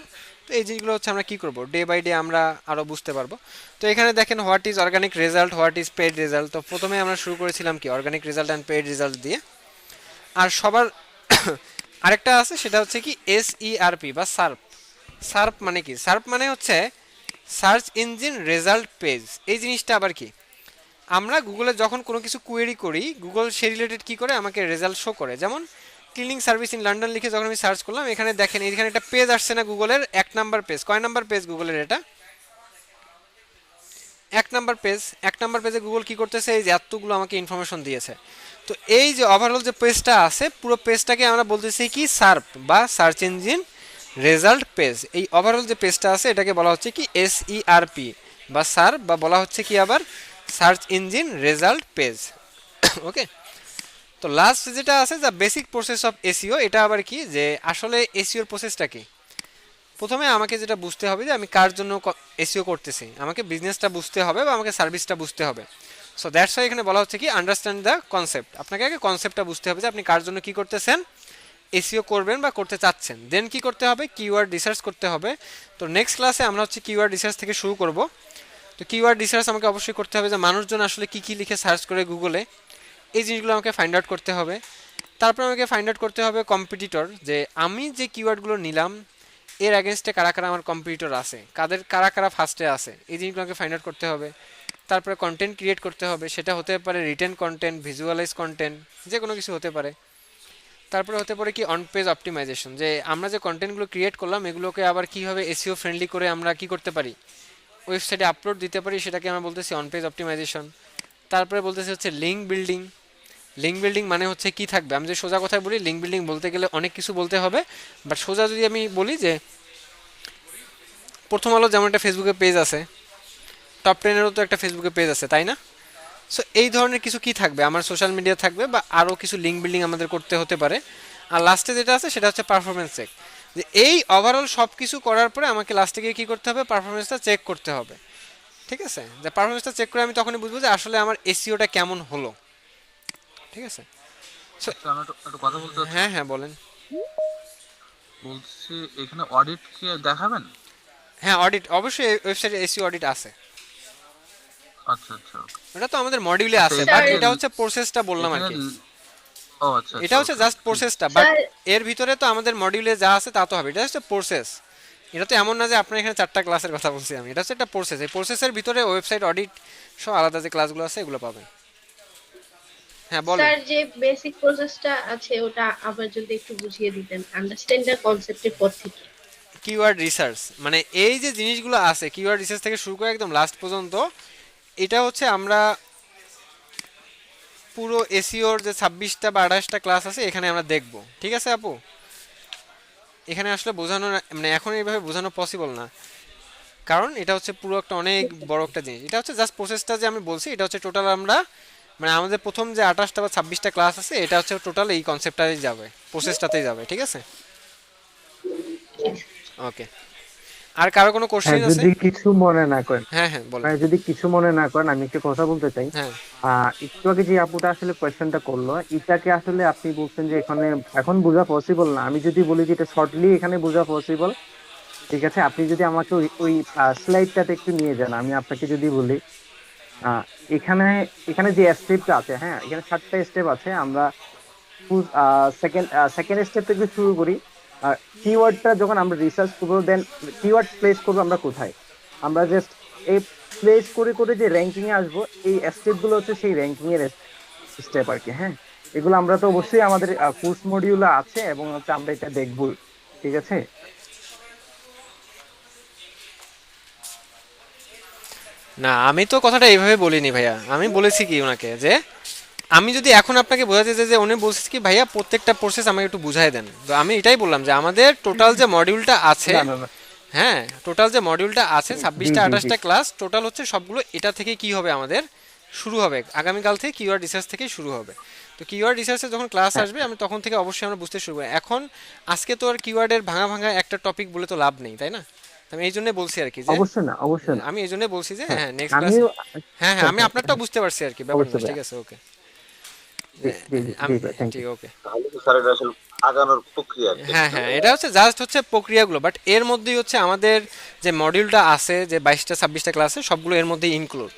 [SPEAKER 2] তো এই জিনিসগুলো হচ্ছে আমরা কি করব, ডে বাই ডে আমরা আরও বুঝতে পারবো। তো এখানে দেখেন what is organic result, what is paid result. তো প্রথমে আমরা শুরু করেছিলাম কি organic result and paid result দিয়ে। আর সবার আরেকটা আছে, সেটা হচ্ছে কি SERP বা সার্প। সার্প মানে কি? সার্প মানে হচ্ছে সার্চ ইঞ্জিন রেজাল্ট পেজ। এই জিনিসটা আবার কি, আমরা গুগলে যখন কোনো কিছু কোয়েরি করি, গুগল সে রিলেটেড কী করে আমাকে রেজাল্ট শো করে। যেমন ক্লিনিং সার্ভিস ইন লন্ডন লিখে যখন আমি সার্চ করলাম, এখানে দেখেন এখানে একটা পেজ আসছে না গুগলের, 1 নাম্বার পেজ। কয় নাম্বার পেজ গুগলের এটা? 1 নাম্বার পেজ। 1 নাম্বার পেজে গুগল কী করতেছে, এই যে এতগুলো আমাকে ইনফরমেশন দিয়েছে। তো এই যে ওভারঅল যে পেজটা আছে, পুরো পেজটাকে আমরা বলতেছি কি সার্প বা সার্চ ইঞ্জিন রেজাল্ট পেজ। এই ওভারঅল যে পেজটা আছে এটাকে বলা হচ্ছে কি SERP বা সার্প, বা বলা হচ্ছে কি আবার সার্চ ইঞ্জিন রেজাল্ট পেজ। ওকে, তো লাস্ট যেটা আছে যা বেসিক প্রসেস অফ এসইও, এটা আবার কি, যে আসলে এসইওর প্রসেসটা কি। প্রথমে আমাকে যেটা বুঝতে হবে যে আমি কার জন্য এসইও করতেছি, আমাকে বিজনেসটা বুঝতে হবে বা আমাকে সার্ভিসটা বুঝতে হবে। সো দ্যাটস ওয়াই এখানে বলা হচ্ছে কি আন্ডারস্ট্যান্ড দ্য কনসেপ্ট। আপনাকে আগে কনসেপ্টটা বুঝতে হবে যে আপনি কার জন্য কি করতেছেন, এসইও করবেন বা করতে চাচ্ছেন। দেন কি করতে হবে, কিওয়ার্ড রিসার্চ করতে হবে। তো নেক্সট ক্লাসে আমরা হচ্ছে কিওয়ার্ড রিসার্চ থেকে শুরু করব। তো কিওয়ার্ড রিসার্চ আমাকে অবশ্যই করতে হবে যে মানুষজন আসলে কী কী লিখে সার্চ করে গুগলে, এই জিনিসগুলো আমাকে ফাইন্ড আউট করতে হবে। তারপর আমাকে ফাইন্ড আউট করতে হবে কম্পিটিটর, যে আমি যে কিওয়ার্ডগুলো নিলাম এর অ্যাগেনস্টে কারা কারা আমার কম্পিটিটর আছে, কারা কারা ফার্স্টে আছে, এই জিনিসগুলো আমাকে ফাইন্ড আউট করতে হবে। তারপরে কন্টেন্ট ক্রিয়েট করতে হবে, সেটা হতে পারে রিটেন কন্টেন্ট, ভিজুয়ালাইজ কন্টেন্ট, যে কোনো কিছু হতে পারে। তারপরে হতে পারে কি অন পেজ অপটিমাইজেশন, যে আমরা যে কন্টেন্টগুলো ক্রিয়েট করলাম এগুলোকে আবার কীভাবে এসইও ফ্রেন্ডলি করে আমরা কি করতে পারি, ওয়েবসাইটে আপলোড দিতে পারি, সেটাকে আমরা বলতেছি অন পেজ অপটিমাইজেশন। তারপরে বলতেছি হচ্ছে লিঙ্ক বিল্ডিং। লিঙ্ক বিল্ডিং মানে হচ্ছে কি থাকবে, আমি যে সোজা কথায় বলি, লিঙ্ক বিল্ডিং বলতে গেলে অনেক কিছু বলতে হবে, বাট সোজা যদি আমি বলি যে প্রথম আলো যেমন একটা ফেসবুকে পেজ আছে, টপ 10-এরও তো একটা ফেসবুকে পেজ আছে, তাই না? সো এই ধরনের কিছু কি থাকবে, আমার সোশ্যাল মিডিয়া থাকবে বা আরও কিছু লিঙ্ক বিল্ডিং আমাদের করতে হতে পারে। আর লাস্টে যেটা আছে সেটা হচ্ছে পারফরমেন্স চেক, যে এই ওভারঅল সব কিছু করার পরে আমাকে লাস্টে গিয়ে কী করতে হবে, পারফরমেন্সটা চেক করতে হবে। ঠিক আছে, যে পারফরমেন্সটা চেক করে আমি তখনই বুঝবো যে আসলে আমার এসইওটা কেমন হলো। ঠিক আছে, সো
[SPEAKER 6] আচ্ছা, আমি একটু কথা বলতে চাচ্ছি।
[SPEAKER 2] হ্যাঁ হ্যাঁ বলেন।
[SPEAKER 6] বলছি এখানে অডিট কি দেখাবেন?
[SPEAKER 2] হ্যাঁ, অডিট অবশ্যই ওয়েবসাইটে এসইও অডিট আছে।
[SPEAKER 6] আচ্ছা আচ্ছা।
[SPEAKER 2] এটা তো আমাদের মডিউলে আছে,
[SPEAKER 1] স্যার,
[SPEAKER 2] বাট এটা হচ্ছে প্রসেসটা বললাম আর
[SPEAKER 6] এখানে
[SPEAKER 2] কি।
[SPEAKER 6] ও আচ্ছা
[SPEAKER 2] এটা হচ্ছে জাস্ট প্রসেসটা, বাট
[SPEAKER 1] স্যার,
[SPEAKER 2] এর ভিতরে তো আমাদের মডিউলে যা আছে তা তো হবে। এটা হচ্ছে প্রসেস। এটা তো এমন না যে আপনার এখানে 4টা ক্লাসের কথা বলছি আমি, এটা হচ্ছে একটা প্রসেস। এই প্রসেসের ভিতরে ওয়েবসাইট অডিট সব আলাদা যে ক্লাসগুলো আছে এগুলো পাবেন। হ্যাঁ বলেন।
[SPEAKER 1] স্যার যে বেসিক প্রসেসটা আছে ওটা আবার যদি একটু বুঝিয়ে দিতেন, আন্ডারস্ট্যান্ড দ্য কনসেপ্টের পর থেকে।
[SPEAKER 2] কিওয়ার্ড রিসার্চ মানে এই যে জিনিসগুলো আছে, কিওয়ার্ড রিসার্চ থেকে শুরু করে একদম লাস্ট পর্যন্ত, এটা হচ্ছে আমরা পুরো এসইওর যে 26টা বা 28টা ক্লাস আছে এখানে আমরা দেখব। ঠিক আছে আপু, এখানে আসলে বোঝানো মানে এখন এইভাবে বোঝানো পসিবল না, কারণ এটা হচ্ছে পুরো একটা অনেক বড় একটা জিনিস। এটা হচ্ছে জাস্ট প্রসেসটা যে আমি বলছি, এটা হচ্ছে টোটাল আমরা মানে আমাদের প্রথম যে 28টা বা 26টা ক্লাস আছে এটা হচ্ছে টোটাল এই কনসেপ্টটাই যাবে, প্রসেসটাতেই যাবে। ঠিক আছে, ওকে। আর কারো কোনো কোশ্চেন আছে?
[SPEAKER 4] যদি কিছু মনে না করেন,
[SPEAKER 2] হ্যাঁ হ্যাঁ বলেন।
[SPEAKER 4] যদি কিছু মনে না করেন, আমি একটা কথা বলতে চাই।
[SPEAKER 2] হ্যাঁ
[SPEAKER 4] একটু আগে যে আপুটা আসলে কোয়েশ্চেনটা করলো, এটাকে আসলে আপনি বলছেন যে এখানে এখন বোঝা পসিবল না। আমি যদি বলি যে এটা শর্টলি এখানে বোঝা পসিবল, ঠিক আছে? আপনি যদি আমাকে ওই স্লাইডটাতে একটু নিয়ে যান, আমি আপনাকে যদি বলি আহ, এখানে এখানে যে স্টেপটা আছে, হ্যাঁ এখানে 7টা স্টেপ আছে। আমরা সেকেন্ড সেকেন্ড স্টেপ থেকে শুরু করি। কিওয়ার্ডটা যখন আমরা রিসার্চ করবো, দেন কিওয়ার্ড প্লেস করবো আমরা কোথায়, আমরা জাস্ট এই প্লেস করে করে যে র্যাঙ্কিং এ আসবো, এই স্টেপ গুলো হচ্ছে সেই র্যাঙ্কিং এর স্টেপ আর কি। হ্যাঁ, এগুলো আমরা তো অবশ্যই আমাদের কোর্স মডিউলে আছে এবং হচ্ছে আমরা এটা দেখবো। ঠিক আছে,
[SPEAKER 2] না, আমি তো কথাটা এইভাবে বলিনি ভাইয়া। আমি বলেছি কি ওনাকে, যে আমি যদি এখন আপনাকে বোঝাতে চাই যে উনি বলছে কি ভাইয়া প্রত্যেকটা প্রসেস আমাকে একটু বুঝাই দেন, তো আমি এটাই বললাম যে আমাদের টোটাল যে মডিউলটা আছে,
[SPEAKER 4] না না না,
[SPEAKER 2] হ্যাঁ টোটাল যে মডিউলটা আছে
[SPEAKER 4] জি
[SPEAKER 2] 26টা
[SPEAKER 4] জি জি,
[SPEAKER 2] 28টা ক্লাস টোটাল হচ্ছে সবগুলো এটা থেকে কি হবে আমাদের শুরু হবে, আগামীকাল থেকে কিওয়ার্ড রিসার্চ থেকে শুরু হবে। তো কিওয়ার্ড রিসার্চে যখন ক্লাস
[SPEAKER 4] হ্যাঁ
[SPEAKER 2] আসবে আমি তখন থেকে অবশ্যই আমরা বুঝতে শুরু করব। এখন আজকে তো আর কিওয়ার্ডের ভাঙা ভাঙা একটা টপিক বলে তো লাভ নেই, তাই না? তো আমি এই জন্য বলছি আর কি যে
[SPEAKER 4] অবশ্যই না, অবশ্যই না।
[SPEAKER 2] আমি এই জন্য বলছি যে
[SPEAKER 4] হ্যাঁ,
[SPEAKER 2] হ্যাঁ নেক্সট ক্লাসে
[SPEAKER 4] আমিও
[SPEAKER 2] হ্যাঁ হ্যাঁ
[SPEAKER 4] হ্যাঁ,
[SPEAKER 2] আমি
[SPEAKER 4] হ্যাঁ,
[SPEAKER 2] আপনারটাও বুঝতে পারছি আর কি ব্যাপারটা
[SPEAKER 4] অবশ্যই
[SPEAKER 2] ঠিক
[SPEAKER 4] ভাইয়া।
[SPEAKER 2] আছে ওকে
[SPEAKER 4] জি, জি, জি, জি
[SPEAKER 2] আমি
[SPEAKER 4] ভাই, থ্যাংক
[SPEAKER 2] ঠিক
[SPEAKER 4] ইউ।
[SPEAKER 2] ওকে
[SPEAKER 8] তাহলে তো স্যার এটা আসলে আগানোর প্রক্রিয়া আর কি।
[SPEAKER 2] হ্যাঁ হ্যাঁ এটা হচ্ছে জাস্ট হচ্ছে প্রক্রিয়াগুলো, বাট এর মধ্যেই হচ্ছে আমাদের যে মডিউলটা আছে যে 22টা 26টা ক্লাসে সবগুলো এর মধ্যেই ইনক্লুড,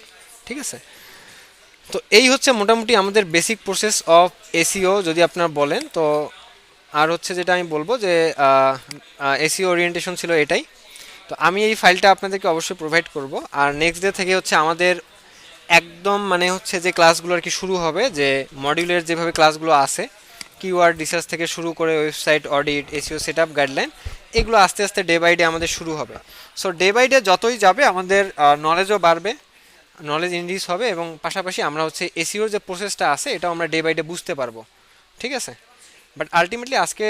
[SPEAKER 2] ঠিক আছে। তো এই হচ্ছে মোটামুটি আমাদের বেসিক প্রসেস অফ এসিও যদি আপনারা বলেন তো। আর হচ্ছে যেটা আমি বলবো যে এসিও ওরিয়েন্টেশন ছিল এটাই। তো আমি এই ফাইলটা আপনাদেরকে অবশ্যই প্রোভাইড করব। আর নেক্সট ডে থেকে হচ্ছে আমাদের একদম মানে হচ্ছে যে ক্লাসগুলো আর কি শুরু হবে, যে মডিউলের যেভাবে ক্লাসগুলো আছে কিওয়ার্ড রিসার্চ থেকে শুরু করে website audit SEO setup guideline, এগুলো আস্তে আস্তে ডে বাই ডে আমাদের শুরু হবে। সো ডে বাই ডে যতই যাবে আমাদের নলেজও বাড়বে, নলেজ ইনক্রিজ হবে, এবং পাশাপাশি আমরা হচ্ছে এসইওর যে প্রসেসটা আছে এটাও আমরা ডে বাই ডে বুঝতে পারবো, ঠিক আছে। বাট আলটিমেটলি আজকে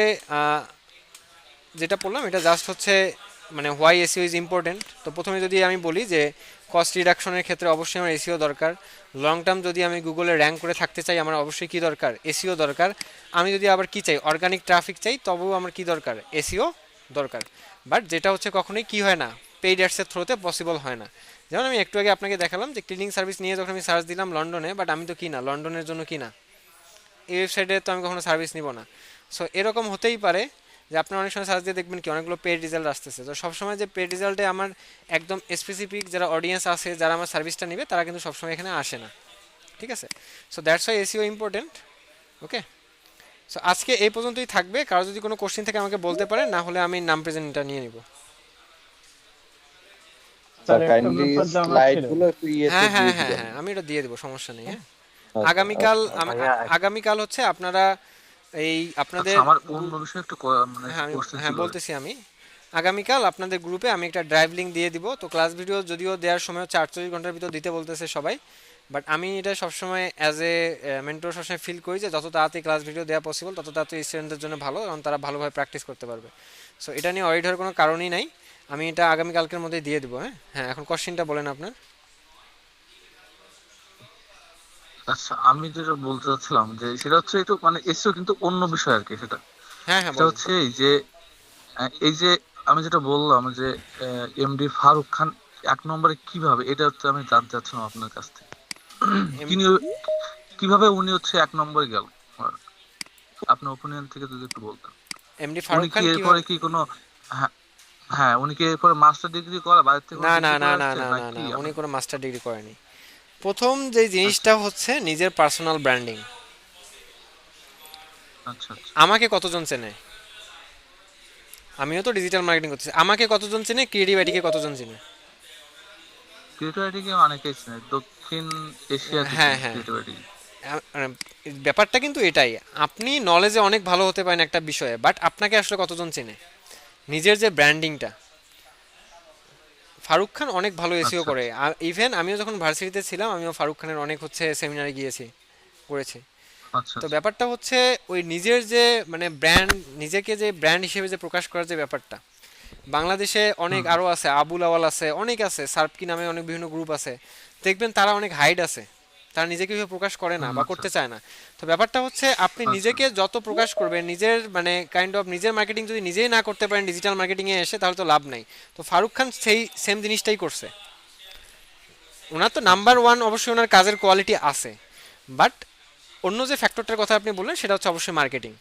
[SPEAKER 2] যেটা বললাম এটা জাস্ট হচ্ছে মানে হোয়াই এসইও ইজ ইম্পর্টেন্ট। তো প্রথমে যদি আমি বলি যে কস্ট রিডাকশনের ক্ষেত্রে অবশ্যই আমার এসইও দরকার। লং টার্ম যদি আমি গুগলে র্যাঙ্ক করে থাকতে চাই আমার অবশ্যই কী দরকার, এসইও দরকার। আমি যদি আবার কী চাই, অর্গানিক ট্রাফিক চাই, তবুও আমার কী দরকার, এসইও দরকার। বাট যেটা হচ্ছে কখনোই কী হয় না, পেইড অ্যাডসের থ্রুতে পসিবল হয় না। যেমন আমি একটু আগে আপনাকে দেখালাম যে ক্লিনিং সার্ভিস নিয়ে যখন আমি সার্চ দিলাম লন্ডনে, বাট আমি তো কিনা লন্ডনের জন্য কিনা, এই ওয়েবসাইটে তো আমি কখনো সার্ভিস নিব না। সো এরকম হতেই পারে যে আপনারা অনেক সময় সার্চ দিয়ে দেখবেন কি অনেকগুলো পেড রেজাল্ট আসতেছে। তো সবসময় যে পেড রেজাল্টে আমার একদম স্পেসিফিক যারা অডিয়েন্স আছে যারা আমার সার্ভিসটা নেবে তারা কিন্তু সবসময় এখানে আসে না, ঠিক আছে। So that's why SEO important. Okay, so আজকে এই পর্যন্তই থাকবে। কারো যদি কোনো কোশ্চেন থাকে আমাকে বলতে পারেন, না হলে আমি নাম প্রেজেন্টটা নিয়ে নিব।
[SPEAKER 8] স্যার
[SPEAKER 3] একটা
[SPEAKER 8] কাইন্ডলি
[SPEAKER 3] ব্যাপার জানার
[SPEAKER 8] স্লাইড
[SPEAKER 3] ছিল।
[SPEAKER 8] গুলো একটু ইয়েতে
[SPEAKER 2] হ্যাঁ হ্যাঁ
[SPEAKER 8] দিয়ে
[SPEAKER 2] হ্যাঁ
[SPEAKER 8] দিবেন।
[SPEAKER 2] হ্যাঁ আমি এটা দিয়ে দেবো, সমস্যা নেই। হ্যাঁ
[SPEAKER 8] আচ্ছা,
[SPEAKER 2] আগামীকাল
[SPEAKER 5] ভাইয়া
[SPEAKER 2] আগামীকাল হচ্ছে আপনারা এই আপনাদের
[SPEAKER 6] আচ্ছা আমার অন্য বিষয়ে একটু মানে
[SPEAKER 2] হ্যাঁ
[SPEAKER 6] কোশ্চেন
[SPEAKER 2] হ্যাঁ
[SPEAKER 6] ছিল।
[SPEAKER 2] বলতেছি আমি। আগামীকাল আপনাদের গ্রুপে আমি একটা ড্রাইভ লিঙ্ক দিয়ে দিব। তো ক্লাস ভিডিও যদিও দেওয়ার সময় হচ্ছে 48 ঘন্টার ভিতর দিতে বলতেছে সবাই, বাট আমি এটা সবসময় অ্যাজ এ মেন্টর সবসময় ফিল করি যে যত তাড়াতাড়ি ক্লাস ভিডিও দেওয়া পসিবল তত তাড়াতাড়ি স্টুডেন্টদের জন্য ভালো, কারণ তারা ভালোভাবে প্র্যাকটিস করতে পারবে। সো এটা নিয়ে ওয়ারিড হওয়ার কোনো কারণই নাই, আমি এটা আগামীকালকের মধ্যে দিয়ে দেবো। হ্যাঁ হ্যাঁ এখন কোশ্চেনটা বলেন আপনার।
[SPEAKER 6] আচ্ছা আমি যেটা বলতে চাচ্ছিলাম যে সেটা হচ্ছে একটু মানে এসিও কিন্তু অন্য বিষয় আর কি। সেটা
[SPEAKER 2] হ্যাঁ হ্যাঁ
[SPEAKER 6] সেটা
[SPEAKER 2] বলেন।
[SPEAKER 6] হচ্ছে এই যে আমি যেটা বললাম যে এমডি ফারুক খান 1 নম্বরে কিভাবে, এটা হচ্ছে আমি জানতে চাচ্ছিলাম আপনার কাছ থেকে। তিনি কিভাবে উনি হচ্ছে 1 নম্বরে গেল, আপনার ওপিনিয়ন থেকে যদি একটু বলতেন।
[SPEAKER 2] এমডি
[SPEAKER 6] উনি
[SPEAKER 2] ফারুক
[SPEAKER 6] কি
[SPEAKER 2] খান
[SPEAKER 6] এরপরে
[SPEAKER 2] কিভাবে?
[SPEAKER 6] কি কোনো, হ্যাঁ হ্যাঁ উনি কি এরপরে মাস্টার ডিগ্রি করা বাইরে থেকে কোনো
[SPEAKER 2] না না
[SPEAKER 6] ডিগ্রি
[SPEAKER 2] না
[SPEAKER 6] করে
[SPEAKER 2] না
[SPEAKER 6] আসছে
[SPEAKER 2] না না না
[SPEAKER 6] নাকি
[SPEAKER 2] উনি
[SPEAKER 6] আপনার?
[SPEAKER 2] কোনো মাস্টার ডিগ্রি করেনি। প্রথম যে
[SPEAKER 6] আচ্ছা
[SPEAKER 2] জিনিসটা হচ্ছে নিজের পার্সোনাল ব্র্যান্ডিং।
[SPEAKER 6] আচ্ছা আচ্ছা।
[SPEAKER 2] আমাকে কতজন চেনে, আমিও তো ডিজিটাল মার্কেটিং করতেছি, আমাকে কতজন চেনে, ক্রিয়েটিভ আইটিকে কতজন চেনে?
[SPEAKER 6] ক্রিয়েটিভিটিকে অনেকেই চেনে, দক্ষিণ এশিয়াতে
[SPEAKER 2] হ্যাঁ
[SPEAKER 6] চেনে
[SPEAKER 2] হ্যাঁ
[SPEAKER 6] ক্রিয়েটিভিটি।
[SPEAKER 2] মানে ব্যাপারটা কিন্তু এটাই, আপনি নলেজে অনেক ভালো হতে পারেন একটা বিষয়ে, বাট আপনাকে আসলে কতজন চেনে, নিজের যে ব্র্যান্ডিংটা। ফারুক খান অনেক ভালো এসিও
[SPEAKER 6] আচ্ছা
[SPEAKER 2] করে,
[SPEAKER 6] আচ্ছা
[SPEAKER 2] ইভেন আমিও যখন ভার্সিটিতে ছিলাম আমিও ফারুক খানের অনেক হচ্ছে সেমিনারে গিয়েছি, করেছি।
[SPEAKER 6] আচ্ছা
[SPEAKER 2] তো
[SPEAKER 6] আচ্ছা।
[SPEAKER 2] ব্যাপারটা হচ্ছে ওই নিজের যে মানে ব্র্যান্ড, নিজেকে যে ব্র্যান্ড হিসেবে যে প্রকাশ করার যে ব্যাপারটা, বাংলাদেশে অনেক
[SPEAKER 6] হুম
[SPEAKER 2] আরও আছে, আবুল আওয়াল আছে, অনেক আছে, সার্পকি নামে অনেক বিভিন্ন গ্রুপ আছে, দেখবেন তারা অনেক হাইড আছে, তারা নিজেকে কেউ প্রকাশ করে না
[SPEAKER 6] হুম।
[SPEAKER 2] বা
[SPEAKER 6] আচ্ছা
[SPEAKER 2] করতে চায় না। তো ব্যাপারটা হচ্ছে আপনি
[SPEAKER 6] আচ্ছা
[SPEAKER 2] নিজেকে যত প্রকাশ করবেন, নিজের মানে কাইন্ড অফ নিজের মার্কেটিং যদি নিজেই না করতে পারেন ডিজিটাল মার্কেটিংয়ে এসে, তাহলে তো লাভ নাই। তো ফারুক খান সেই সেম জিনিসটাই করছে। ওনার তো
[SPEAKER 6] আচ্ছা
[SPEAKER 2] নাম্বার ওয়ান অবশ্যই ওনার কাজের কোয়ালিটি আছে, বাট অন্য যে ফ্যাক্টরটার কথা আপনি বললেন সেটা হচ্ছে অবশ্যই মার্কেটিং,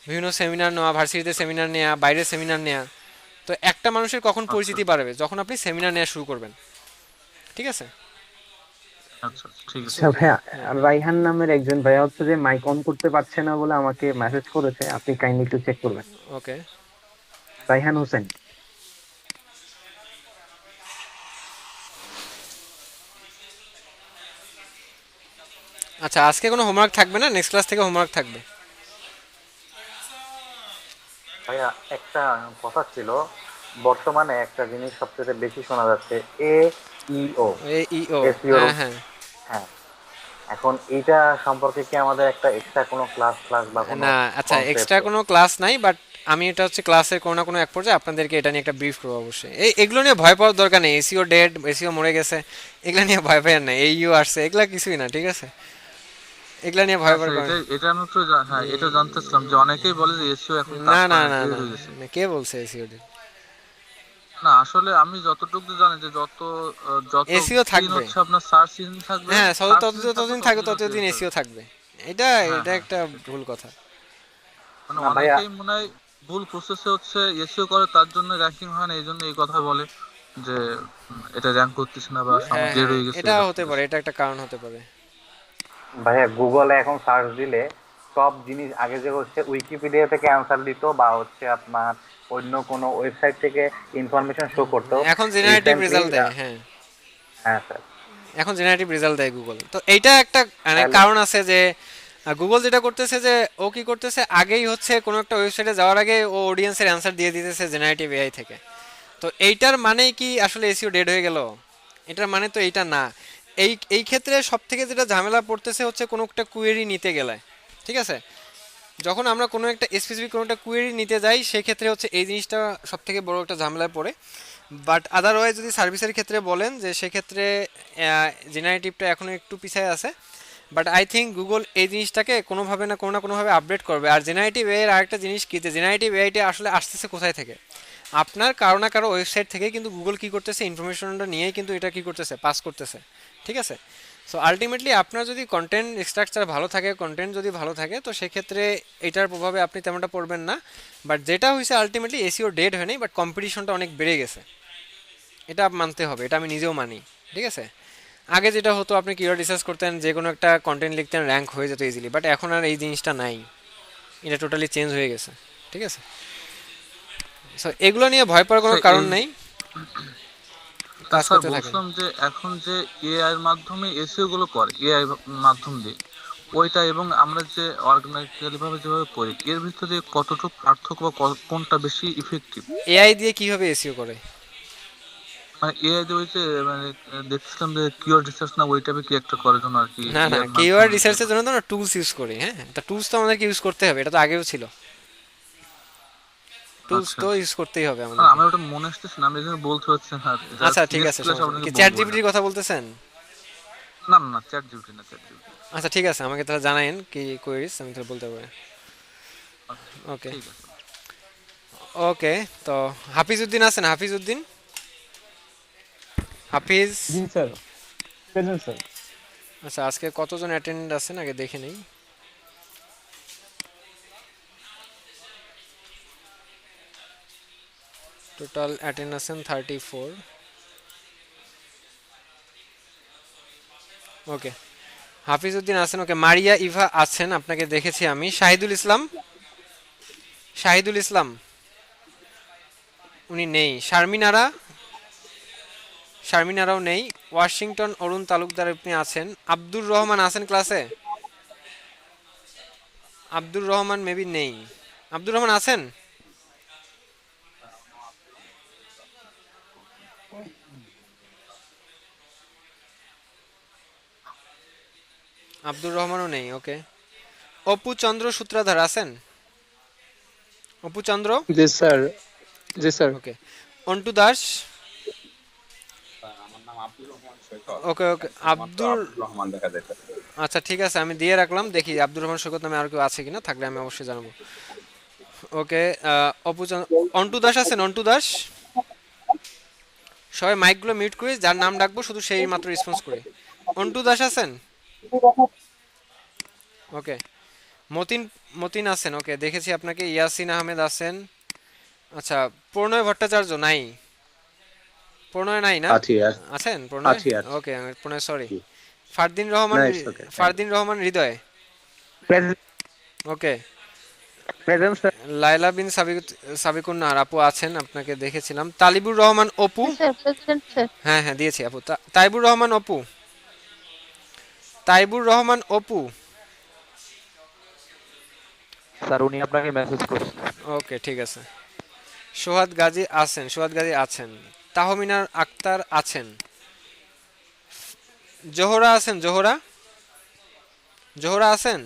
[SPEAKER 2] বিভিন্ন সেমিনার নেওয়া, ভার্সিটিতে সেমিনার নেওয়া, বাইরের সেমিনার নেওয়া। তো একটা মানুষের কখন
[SPEAKER 6] আচ্ছা
[SPEAKER 2] পরিচিতি বাড়বে, যখন আপনি সেমিনার নেওয়া শুরু করবেন, ঠিক আছে।
[SPEAKER 6] আচ্ছা ঠিক আছে।
[SPEAKER 4] আচ্ছা ভাইয়া, রাইহান নামের একজন ভাইয়া হচ্ছে যে মাইক অন করতে পারছে না বলে আমাকে মেসেজ করেছে, আপনি কাইন্ডলি একটু চেক করবেন।
[SPEAKER 2] ওকে
[SPEAKER 4] রাইহান হোসেন।
[SPEAKER 2] আচ্ছা, আজকে কোনো হোমওয়ার্ক থাকবে না, নেক্সট ক্লাস থেকে হোমওয়ার্ক থাকবে।
[SPEAKER 5] ভাইয়া একটা কথা ছিল, বর্তমানে একটা জিনিস সবচেয়ে বেশি শোনা যাচ্ছে, এ ইও,
[SPEAKER 2] ইও,
[SPEAKER 5] এসইও।
[SPEAKER 2] হ্যাঁ হ্যাঁ।
[SPEAKER 5] হ্যাঁ, এখন এইটা সম্পর্কে কি আমাদের একটা এক্সট্রা কোনো ক্লাস বা কোনো
[SPEAKER 2] না আচ্ছা,
[SPEAKER 5] কনসেপ্ট?
[SPEAKER 2] এক্সট্রা কোনো ক্লাস নাই, বাট আমি এটা হচ্ছে ক্লাসের কোনো না কোনো এক পর্যায়ে আপনাদেরকে এটা নিয়ে একটা ব্রিফ করবো অবশ্যই। এগুলো নিয়ে ভয় পাওয়ার দরকার নেই, এসিও ডেড, এসিও মরে গেছে, এগুলো নিয়ে ভয় পাওয়ার নেই, এই ইউ আসছে, এগুলা কিছুই না, ঠিক আছে, এগুলা নিয়ে ভয়
[SPEAKER 6] আচ্ছা
[SPEAKER 2] পাওয়ার
[SPEAKER 6] এটা এটা আমি একটু হ্যাঁ এটা জানতেছিলাম যে অনেকেই বলে যে এসইও এখন
[SPEAKER 2] না
[SPEAKER 6] কাজ
[SPEAKER 2] না
[SPEAKER 6] করে না,
[SPEAKER 2] না
[SPEAKER 6] ডেড
[SPEAKER 2] না
[SPEAKER 6] হয়ে গেছে।
[SPEAKER 2] না, কে বলছে এসিও ডেড?
[SPEAKER 6] না আসলে আমি যতটুকু জানি যে যত
[SPEAKER 2] এসিও
[SPEAKER 6] দিন
[SPEAKER 2] থাকবে।
[SPEAKER 6] হচ্ছে আপনার সার্চ ইঞ্জিন থাকবে,
[SPEAKER 2] হ্যাঁ,
[SPEAKER 6] সার্চ ইঞ্জিন থাকবে
[SPEAKER 2] ততদিন থাকবে,
[SPEAKER 6] ততদিন হচ্ছে
[SPEAKER 2] ততদিন
[SPEAKER 6] এসিও
[SPEAKER 2] এসিও
[SPEAKER 6] থাকবে।
[SPEAKER 2] থাকবে। এটা
[SPEAKER 6] হ্যাঁ
[SPEAKER 2] এটা
[SPEAKER 6] হ্যাঁ
[SPEAKER 2] একটা
[SPEAKER 6] হ্যাঁ।
[SPEAKER 2] ভুল কথা।
[SPEAKER 6] মানে
[SPEAKER 5] না ভাইয়া,
[SPEAKER 6] অনেকেই মনে হয় ভুল প্রসেসে হচ্ছে এসিও করে, তার জন্য র্যাঙ্কিং হয় না, এই জন্য এই কথা বলে যে এটা র্যাঙ্ক করতেছে না বা আমার
[SPEAKER 2] হ্যাঁ
[SPEAKER 6] ডেড
[SPEAKER 2] হ্যাঁ,
[SPEAKER 6] হয়ে গেছে
[SPEAKER 2] এটা
[SPEAKER 6] এরকম
[SPEAKER 2] হতে পারে,
[SPEAKER 6] কিছু।
[SPEAKER 2] এটা একটা কারণ হতে পারে।
[SPEAKER 5] ভাইয়া গুগলে এখন সার্চ দিলে সব জিনিস আগে যে হচ্ছে উইকিপিডিয়া থেকে অ্যান্সার দিত বা হচ্ছে আপনার অন্য কোনো ওয়েবসাইট থেকে ইনফরমেশন শো করতো,
[SPEAKER 2] এখন জেনারেটিভ
[SPEAKER 5] রিসেন্টলি।
[SPEAKER 2] রেজাল্ট দেয়, হ্যাঁ।
[SPEAKER 5] হ্যাঁ স্যার।
[SPEAKER 2] এখন জেনারেটিভ রেজাল্ট দেয় গুগল। তো এইটা একটা মানে
[SPEAKER 5] তাহলে
[SPEAKER 2] কারণ আছে যে গুগল যেটা করতেছে যে ও কি করতেছে, আগেই হচ্ছে কোনো একটা ওয়েবসাইটে যাওয়ার আগে ও অডিয়েন্সের অ্যান্সার দিয়ে দিতেছে জেনারেটিভ এআই থেকে। তো এইটার মানে কি আসলে এসইও ডেড হয়ে গেল? এটার মানে তো এইটা না। এই এই ক্ষেত্রে সব থেকে যেটা ঝামেলা পড়তেছে হচ্ছে কোনো একটা কুয়েরি নিতে গেলে, ঠিক আছে? যখন আমরা কোনো একটা স্পেসিফিক কোনো একটা কুয়েরি নিতে যাই, সেক্ষেত্রে হচ্ছে এই জিনিসটা সব থেকে বড় একটা ঝামেলায় পড়ে। বাট আদারওয়াইজ যদি সার্ভিসের ক্ষেত্রে বলেন, যে সেক্ষেত্রে জেনারেটিভটা এখনও একটু পিছিয়ে আছে। বাট আই থিঙ্ক গুগল এই জিনিসটাকে কোনোভাবে না কোনোভাবে আপডেট করবে। আর জেনারেটিভ এআই এর আরেকটা জিনিস কি, যে জেনারেটিভ এআইটা আসলে আসতেছে কোথায় থেকে? আপনার কারো না কারো ওয়েবসাইট থেকে কিন্তু গুগল কি করতেছে, ইনফরমেশনটা নিয়েই কিন্তু এটা কি করতেছে, পাস করতেছে, ঠিক আছে? সো আলটিমেটলি আপনার যদি কন্টেন্ট স্ট্রাকচার ভালো থাকে, কন্টেন্ট যদি ভালো থাকে, তো সেক্ষেত্রে এটার প্রভাবে আপনি তেমনটা পড়বেন না। বাট যেটা হয়েছে আলটিমেটলি এসইও ডেড হয় নাই, বাট কম্পিটিশনটা অনেক বেড়ে গেছে, এটা মানতে হবে, এটা আমি নিজেও মানি, ঠিক আছে? আগে যেটা হতো, আপনি কিওয়ার্ড রিসার্চ করতেন, যে কোনো একটা কন্টেন্ট লিখতেন, র্যাঙ্ক হয়ে যেত ইজিলি। বাট এখন আর এই জিনিসটা নাই, এটা টোটালি চেঞ্জ হয়ে গেছে, ঠিক আছে? সো এগুলো নিয়ে ভয় পাওয়ার কোনো
[SPEAKER 6] আচ্ছা,
[SPEAKER 2] কারণ
[SPEAKER 6] এই
[SPEAKER 2] নেই, কাজ
[SPEAKER 6] স্যার
[SPEAKER 2] করতে থাকেন।
[SPEAKER 6] বলছিলাম যে এখন যে এআই এর মাধ্যমে এসইও গুলো করে, এআই মাধ্যম দিয়ে ওইটা এবং আমরা যে অর্গানাইজালি ভাবে যেভাবে করি, এর ভিতরে কতটুকু পার্থক্য বা কোনটা বেশি ইফেক্টিভ?
[SPEAKER 2] এআই দিয়ে কিভাবে এসইও করে?
[SPEAKER 6] মানে এআই দিয়ে ওই যে মানে দেখছিলাম যে কিওয়ার্ড রিসার্চ না ওই টাইপের কি একটা করার জন্য আর কি,
[SPEAKER 2] না না,
[SPEAKER 6] এআই এর
[SPEAKER 2] কিওয়ার্ড
[SPEAKER 6] মাধ্যমে ইয়ে
[SPEAKER 2] রিসার্চের
[SPEAKER 6] করে।
[SPEAKER 2] জন্য তো আমরা টুলস ইউজ করি। হ্যাঁ, তা টুলস তো আমাদেরকে ইউজ করতে হবে, এটা তো আগেও ছিল, টুলস
[SPEAKER 6] আচ্ছা
[SPEAKER 2] তো
[SPEAKER 6] আচ্ছা।
[SPEAKER 2] ইউজ করতেই হবে
[SPEAKER 6] না
[SPEAKER 2] আমাদেরকে।
[SPEAKER 6] আমার ওটা মনে আসতেছে না, আমি এই জন্য বলতে পারছি না,
[SPEAKER 2] আচ্ছা
[SPEAKER 6] জাস্ট
[SPEAKER 2] ঠিক
[SPEAKER 6] নেক্সট
[SPEAKER 2] আছে,
[SPEAKER 6] ক্লাসে
[SPEAKER 2] সমস্যা নেই।
[SPEAKER 6] আপনাকে
[SPEAKER 2] কি চ্যাট
[SPEAKER 6] বলবো এটা।
[SPEAKER 2] জিপিটির কথা বলতেছেন?
[SPEAKER 6] না না না, চ্যাট জিপিটি না, চ্যাট জিপিটি।
[SPEAKER 2] আচ্ছা ঠিক আছে, আমাকে তাহলে জানাইন কি কোয়েরিজ, আমি তাহলে বলতে পারি।
[SPEAKER 6] আচ্ছা
[SPEAKER 2] ওকে
[SPEAKER 6] ঠিক আছে।
[SPEAKER 2] ওকে। তো হাফিজউদ্দিন আছেন? হাফিজউদ্দিন, হাফিজ।
[SPEAKER 9] জি স্যার, প্রেজেন্ট স্যার।
[SPEAKER 2] আচ্ছা, আজকে কতজন অ্যাটেন্ড আছেন আগে দেখে নেই। টোটাল অ্যাটেন্ড আছেন 34। ওকে, হাফিজউদ্দিন আছেন, ওকে। মারিয়া ইভা আছেন, আপনাকে দেখেছি আমি। শাহিদুল ইসলাম, শাহিদুল ইসলাম উনি নেই। শারমিনারা, শারমিনারাও নেই। ওয়াশিংটন অরুণ তালুকদার আপনি আছেন। আব্দুর রহমান আছেন ক্লাসে? আব্দুর রহমান মেবি নেই। আব্দুর রহমান আছেন? আব্দুর রহমানও নেই। ওকে, অপু চন্দ্র সূত্রাধার আছেন? অপু চন্দ্র,
[SPEAKER 3] জি স্যার। জি স্যার।
[SPEAKER 2] ওকে। অন্টু দাস, ওকে ওকে। আব্দুর, আচ্ছা ঠিক আছে, আমি দিয়ে রাখলাম, দেখি আব্দুর রহমান সৈকত নামে আর কেউ আছে কিনা, থাকলে আমি অবশ্যই জানাবো। ওকে, অপু চন্দ্র, অন্টু দাস আছেন? অন্টু দাস, সবাই মাইকগুলো মিউট করে, যার নাম ডাকবো শুধু সেই মাত্র রেসপন্স করে। অন্টু দাস আছেন? ওকে। মতিন, মতিন আছেন? ওকে, দেখেছি আপনাকে। ইয়াসিন আহমেদ আছেন। আচ্ছা, প্রণয় ভট্টাচার্য নাই? প্রণয় নাই না? আছেন Pranoy? Okay, Pranoy sorry. Fardin Rahman, Fardin Rahman Hridoy, okay.
[SPEAKER 4] Present sir.
[SPEAKER 2] Laila bin Sabikun Nahar আপু আছেন, আপনাকে দেখেছিলাম। Talibur Rahman Apu,
[SPEAKER 1] sir present sir.
[SPEAKER 2] হ্যাঁ হ্যাঁ দিয়েছি আপু। তাইবুর রহমান অপু, তাইবুর রহমান অপু,
[SPEAKER 10] স্যার উনি আপনাকে মেসেজ করছেন।
[SPEAKER 2] ওকে ঠিক আছে। সোহাদ গাজী আছেন? সোহাদ গাজী আছেন। তাহমিনার আক্তার আছেন। জোহরা আছেন? জোহরা, জোহরা আছেন?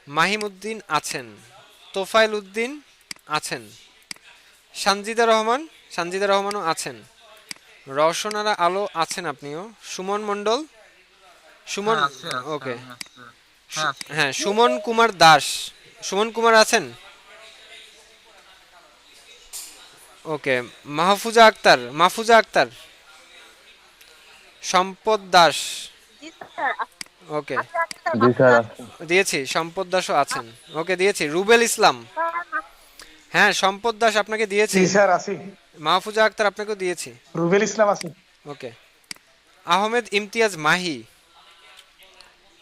[SPEAKER 2] মাহিমউদ্দিন আছেন। তোফাইল উদ্দিন আছেন। সানজিদা রহমান, সানজিদা রহমানও আছেন। রওশনারা আলো আছেন আপনিও। সুমন মণ্ডল, সুমন,
[SPEAKER 6] হ্যাঁ আছে আছে,
[SPEAKER 2] ওকে।
[SPEAKER 6] আমি আছে। হ্যাঁ আছে।
[SPEAKER 2] হ্যাঁ, সুমন কুমার দাস, সুমন কুমার আছেন? ওকে, মাহফুজা আক্তার, সম্পদ দাস। ওকে,
[SPEAKER 9] জি স্যার আছে।
[SPEAKER 2] দিয়েছি। সম্পদ দাসও আছেন। ওকে, দিয়েছি। রুবেল ইসলাম, হ্যাঁ সম্পদ দাস আপনাকে দিয়েছি।
[SPEAKER 11] জি স্যার আছি।
[SPEAKER 2] মাহফুজা আক্তার আপনাকেও দিয়েছি।
[SPEAKER 11] রুবেল ইসলাম আছে।
[SPEAKER 2] ওকে, আহমেদ ইমতিয়াজ মাহি,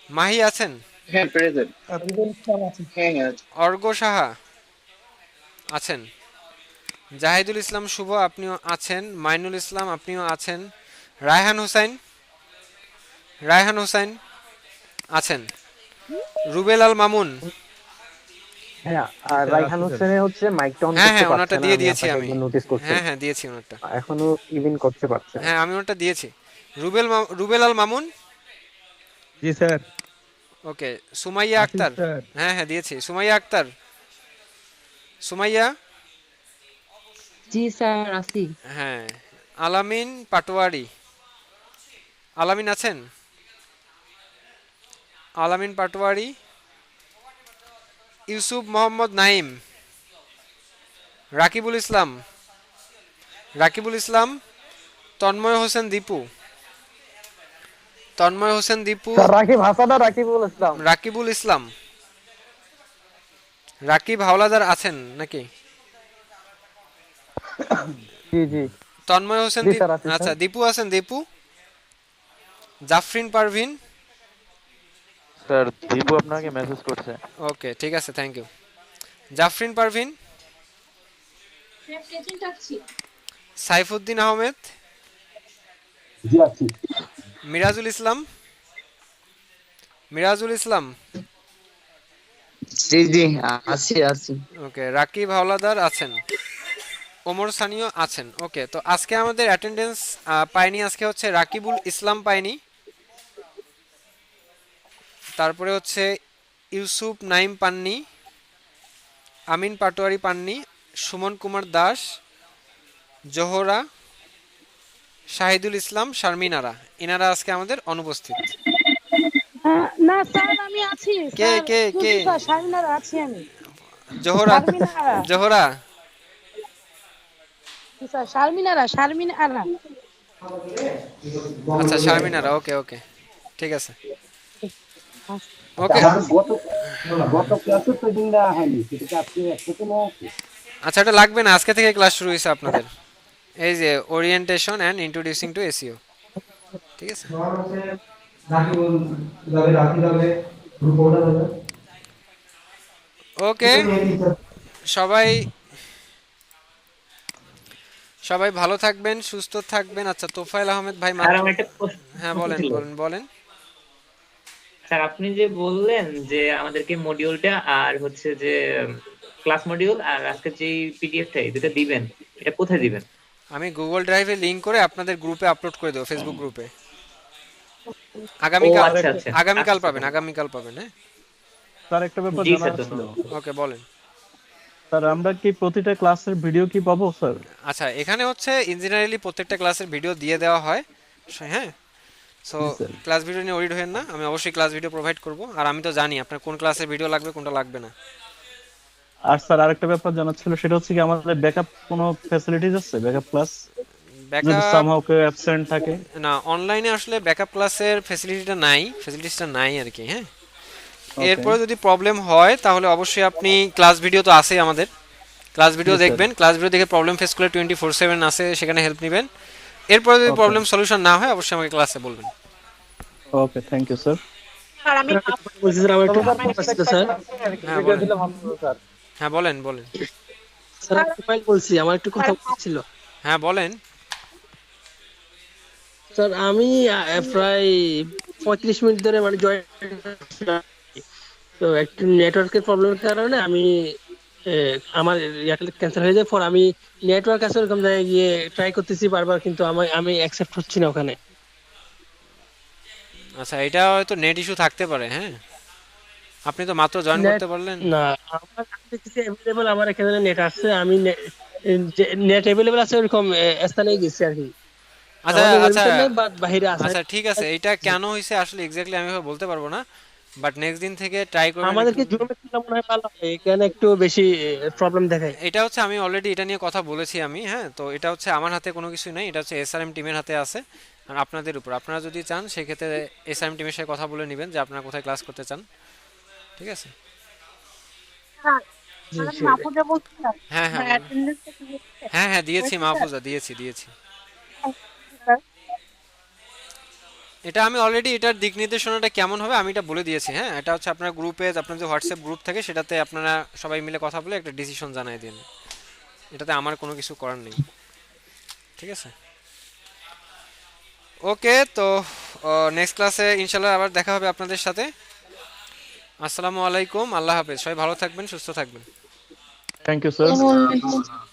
[SPEAKER 2] মাহি আছেন।
[SPEAKER 11] হ্যাঁ প্রেজেন্ট। রুবেল ইসলাম আছে। হ্যাঁ হ্যাঁ।
[SPEAKER 2] অর্ঘ সাহা আছেন। জাহিদুল ইসলাম শুভ আপনিও আছেন। মাইনুল ইসলাম আপনিও আছেন। রায়হান হোসেন আছেন। রুবেল আল মামুন,
[SPEAKER 4] হ্যাঁ, আর রাইহান হোসেনের হচ্ছে মাইকটা অন
[SPEAKER 2] হ্যাঁ
[SPEAKER 4] করতে
[SPEAKER 2] হ্যাঁ
[SPEAKER 4] পারছে
[SPEAKER 2] ওনারটা
[SPEAKER 4] না,
[SPEAKER 2] দিয়ে
[SPEAKER 4] আমি
[SPEAKER 2] দিয়েছি
[SPEAKER 4] আপনাকে
[SPEAKER 2] আমি।
[SPEAKER 4] একবার নোটিস করছি।
[SPEAKER 2] হ্যাঁ হ্যাঁ দিয়েছি ওনারটা।
[SPEAKER 4] এখনো ইভেন করতে পারছে না।
[SPEAKER 2] হ্যাঁ আমি ওনারটা দিয়েছি। রুবেল আল মামুন।
[SPEAKER 9] জি স্যার।
[SPEAKER 2] ওকে, সুমাইয়া আক্তার, হ্যাঁ হ্যাঁ দিয়েছি। সুমাইয়া আক্তার, সুমাইয়া।
[SPEAKER 12] জি স্যার আছি।
[SPEAKER 2] হ্যাঁ, আলামিন পাটোয়ারি, আলামিন আছেন। আলামিন পাটোয়ারি। ইউসুফ মোহাম্মদ নাইম, রাকিবুল ইসলাম। তন্ময় হোসেন দীপু,
[SPEAKER 4] স্যার রাকিব হাসান আর
[SPEAKER 2] রাকিবুল ইসলাম। রাকিব হাওলাদার আছেন নাকি?
[SPEAKER 4] জি জি।
[SPEAKER 2] তন্ময় হোসেন
[SPEAKER 4] জি স্যার, আছি
[SPEAKER 2] আচ্ছা,
[SPEAKER 4] স্যার।
[SPEAKER 2] দীপু আছেন। জাফরিন পারভিন।
[SPEAKER 10] স্যার দীপু আপনাকে মেসেজ করছে।
[SPEAKER 2] ওকে ঠিক আছে, থ্যাংক ইউ। জাফরিন পারভিন। সাইফুদ্দিন আহমেদ।
[SPEAKER 9] জি আছি।
[SPEAKER 2] মিরাজুল ইসলাম।
[SPEAKER 13] জি জি আছি।
[SPEAKER 2] ওকে, রাকিব হাওলাদার আছেন। ওমর সানিও আছেন। ওকে, তো আজকে আমাদের অ্যাটেন্ডেন্স পাইনি আজকে হচ্ছে রাকিবুল ইসলাম পাইনি, তারপরে হচ্ছে ইউসুফ নাইম পাননি, আমিন পাটোয়ারি পাননি, সুমন কুমার দাস, জোহরা, শাহিদুল ইসলাম, শারমিনারা, এনারা আজকে আমাদের অনুপস্থিত।
[SPEAKER 12] না স্যার আমি আছি
[SPEAKER 2] কে
[SPEAKER 12] স্যার।
[SPEAKER 2] কে কে?
[SPEAKER 12] স্যার শারমিনারা আছি আমি।
[SPEAKER 2] জোহরা, জোহরা।
[SPEAKER 12] স্যার শারমিনারা।
[SPEAKER 2] আচ্ছা শারমিনারা, ওকে ওকে ঠিক আছে। ওকে,
[SPEAKER 9] গত ক্লাসে তো দিন দেওয়া হয়নি, সেটা আপনি একসাথে নেওয়া আছে।
[SPEAKER 2] আচ্ছা এটা লাগবে না, আজকে থেকে ক্লাস শুরু হয়েছে আপনাদের। এই যে orientation and introducing to SEO, ঠিক আছে। ওকে, সবাই ভালো থাকবেন, সুস্থ থাকবেন। আচ্ছা তোফায়েল আহমেদ ভাই
[SPEAKER 7] স্যার আমার একটা
[SPEAKER 2] হ্যাঁ
[SPEAKER 7] প্রশ্ন
[SPEAKER 2] বলেন
[SPEAKER 7] ছিল।
[SPEAKER 2] বলেন।
[SPEAKER 7] স্যার আপনি যে বললেন যে আমাদেরকে মডিউলটা আর হচ্ছে যে ক্লাস মডিউল আর আজকে যে পিডিএফটা এই দুটো দিবেন, এটা কোথায় দিবেন?
[SPEAKER 2] আমি গুগল ড্রাইভে লিংক করে আপনাদের গ্রুপে আপলোড করে দেবো, ফেসবুক গ্রুপে।
[SPEAKER 7] ও আচ্ছা আচ্ছা।
[SPEAKER 2] আগামীকাল পাবেন। হ্যাঁ
[SPEAKER 9] স্যার একটা ব্যাপার
[SPEAKER 7] জি
[SPEAKER 9] জানার
[SPEAKER 7] স্যার,
[SPEAKER 9] ছিল।
[SPEAKER 2] ওকে বলেন।
[SPEAKER 9] স্যার আমরা কি প্রতিটা ক্লাসের ভিডিও কি পাবো স্যার?
[SPEAKER 2] আচ্ছা এখানে হচ্ছে ইঞ্জিনিয়ারিংলি প্রত্যেকটা ক্লাসের ভিডিও দিয়ে দেওয়া হয়, হ্যাঁ। সো ক্লাস ভিডিও নিয়ে ওরিড হবেন না, আমি অবশ্যই ক্লাস ভিডিও প্রোভাইড করব। আর আমি তো জানি আপনার কোন ক্লাসের ভিডিও লাগবে, কোনটা লাগবে না।
[SPEAKER 9] আর স্যার আরেকটা ব্যাপার জানার ছিল, সেটা হচ্ছে কি আমাদের ব্যাকআপ কোনো ফ্যাসিলিটিস আছে? ব্যাকআপ ক্লাস যদি সামহাউ কেউ অ্যাবসেন্ট থাকে?
[SPEAKER 2] না, অনলাইনে আসলে ব্যাকআপ ক্লাসের ফ্যাসিলিটিসটা নাই আর কি, হ্যাঁ। এরপরে যদি প্রবলেম হয় তাহলে অবশ্যই আপনি ক্লাস ভিডিও তো আছেই আমাদের, ক্লাস ভিডিও দেখবেন। ক্লাস ভিডিও দেখে প্রবলেম ফেস করলে 24/7 আছে, সেখানে হেল্প নেবেন। এরপরে যদি প্রবলেম সলিউশন না হয় অবশ্যই আমাকে ক্লাসে বলবেন।
[SPEAKER 9] ওকে, থ্যাংক ইউ স্যার।
[SPEAKER 13] স্যার আমি বলছি স্যার, আমার একটু স্যার।
[SPEAKER 2] হ্যাঁ বলেন।
[SPEAKER 13] স্যার আমি মোবাইল বলছি, আমার একটু কথা ছিল।
[SPEAKER 2] হ্যাঁ বলেন।
[SPEAKER 13] স্যার আমি প্রায় 35 মিনিট ধরে মানে জয়েন, তো একটু নেটওয়ার্কের প্রবলেমের কারণে আমি আমার এয়ারটেল ক্যান্সেল হয়ে যায়। পর আমি নেটওয়ার্ক আছে ওরকম জায়গায় গিয়ে ট্রাই করতেছি বারবার, কিন্তু আমি অ্যাকসেপ্ট হচ্ছি না ওখানে।
[SPEAKER 2] আচ্ছা এটা হয়তো নেট ইস্যু থাকতে পারে, হ্যাঁ। আপনি তো মাত্র জয়েন করতে পারলেন
[SPEAKER 13] না। আমার দেখতেছি अवेलेबल, আমার এখানে নেট আছে, আমি নেট अवेलेबल আছে ওরকম স্থানে গেছি আর কি।
[SPEAKER 2] আচ্ছা
[SPEAKER 13] বাইরে আছে।
[SPEAKER 2] আচ্ছা ঠিক আছে, এটা কেন হয়েছে আসলে এক্স্যাক্টলি আমি বলতে পারবো না। বাট নেক্সট দিন থেকে ট্রাই করবেন
[SPEAKER 13] আমাদেরকে জুমে ছিল মনে হয় ভালো হয়, এখানে একটু বেশি প্রবলেম দেখায়।
[SPEAKER 2] এটা হচ্ছে আমি অলরেডি এটা নিয়ে কথা বলেছি আমি, হ্যাঁ। তো এটা হচ্ছে আমার হাতে কোনো কিছু নাই, এটা হচ্ছে এসআরএম টিমের হাতে আছে। আর আপনাদের উপর, আপনারা যদি চান সেক্ষেত্রে এসআরএম টিমের সাথে কথা বলে নেবেন যে আপনারা কোথায় ক্লাস করতে চান, ঠিক আছে? হ্যাঁ হ্যাঁ হ্যাঁ হ্যাঁ দিয়েছি মাহফুজা, দিয়েছি। এটা আমি অলরেডি এটার দিক নির্দেশনাটা কেমন হবে আমি এটা বলে দিয়েছি, হ্যাঁ। এটা হচ্ছে আপনার গ্রুপে, আপনার যে হোয়াটসঅ্যাপ গ্রুপ থাকে সেটাতে আপনারা সবাই মিলে কথা বলে একটা ডিসিশন জানাই দিন, এটাতে আমার কোনো কিছু করার নেই, ঠিক আছে? ওকে, তো নেক্সট ক্লাসে ইনশাল্লাহ আবার দেখা হবে আপনাদের সাথে। আসসালামু আলাইকুম, আল্লাহ হাফেজ, সবাই ভালো থাকবেন, সুস্থ থাকবেন।
[SPEAKER 9] Thank you sir.
[SPEAKER 8] ওয়ালাইকুম আসসালাম।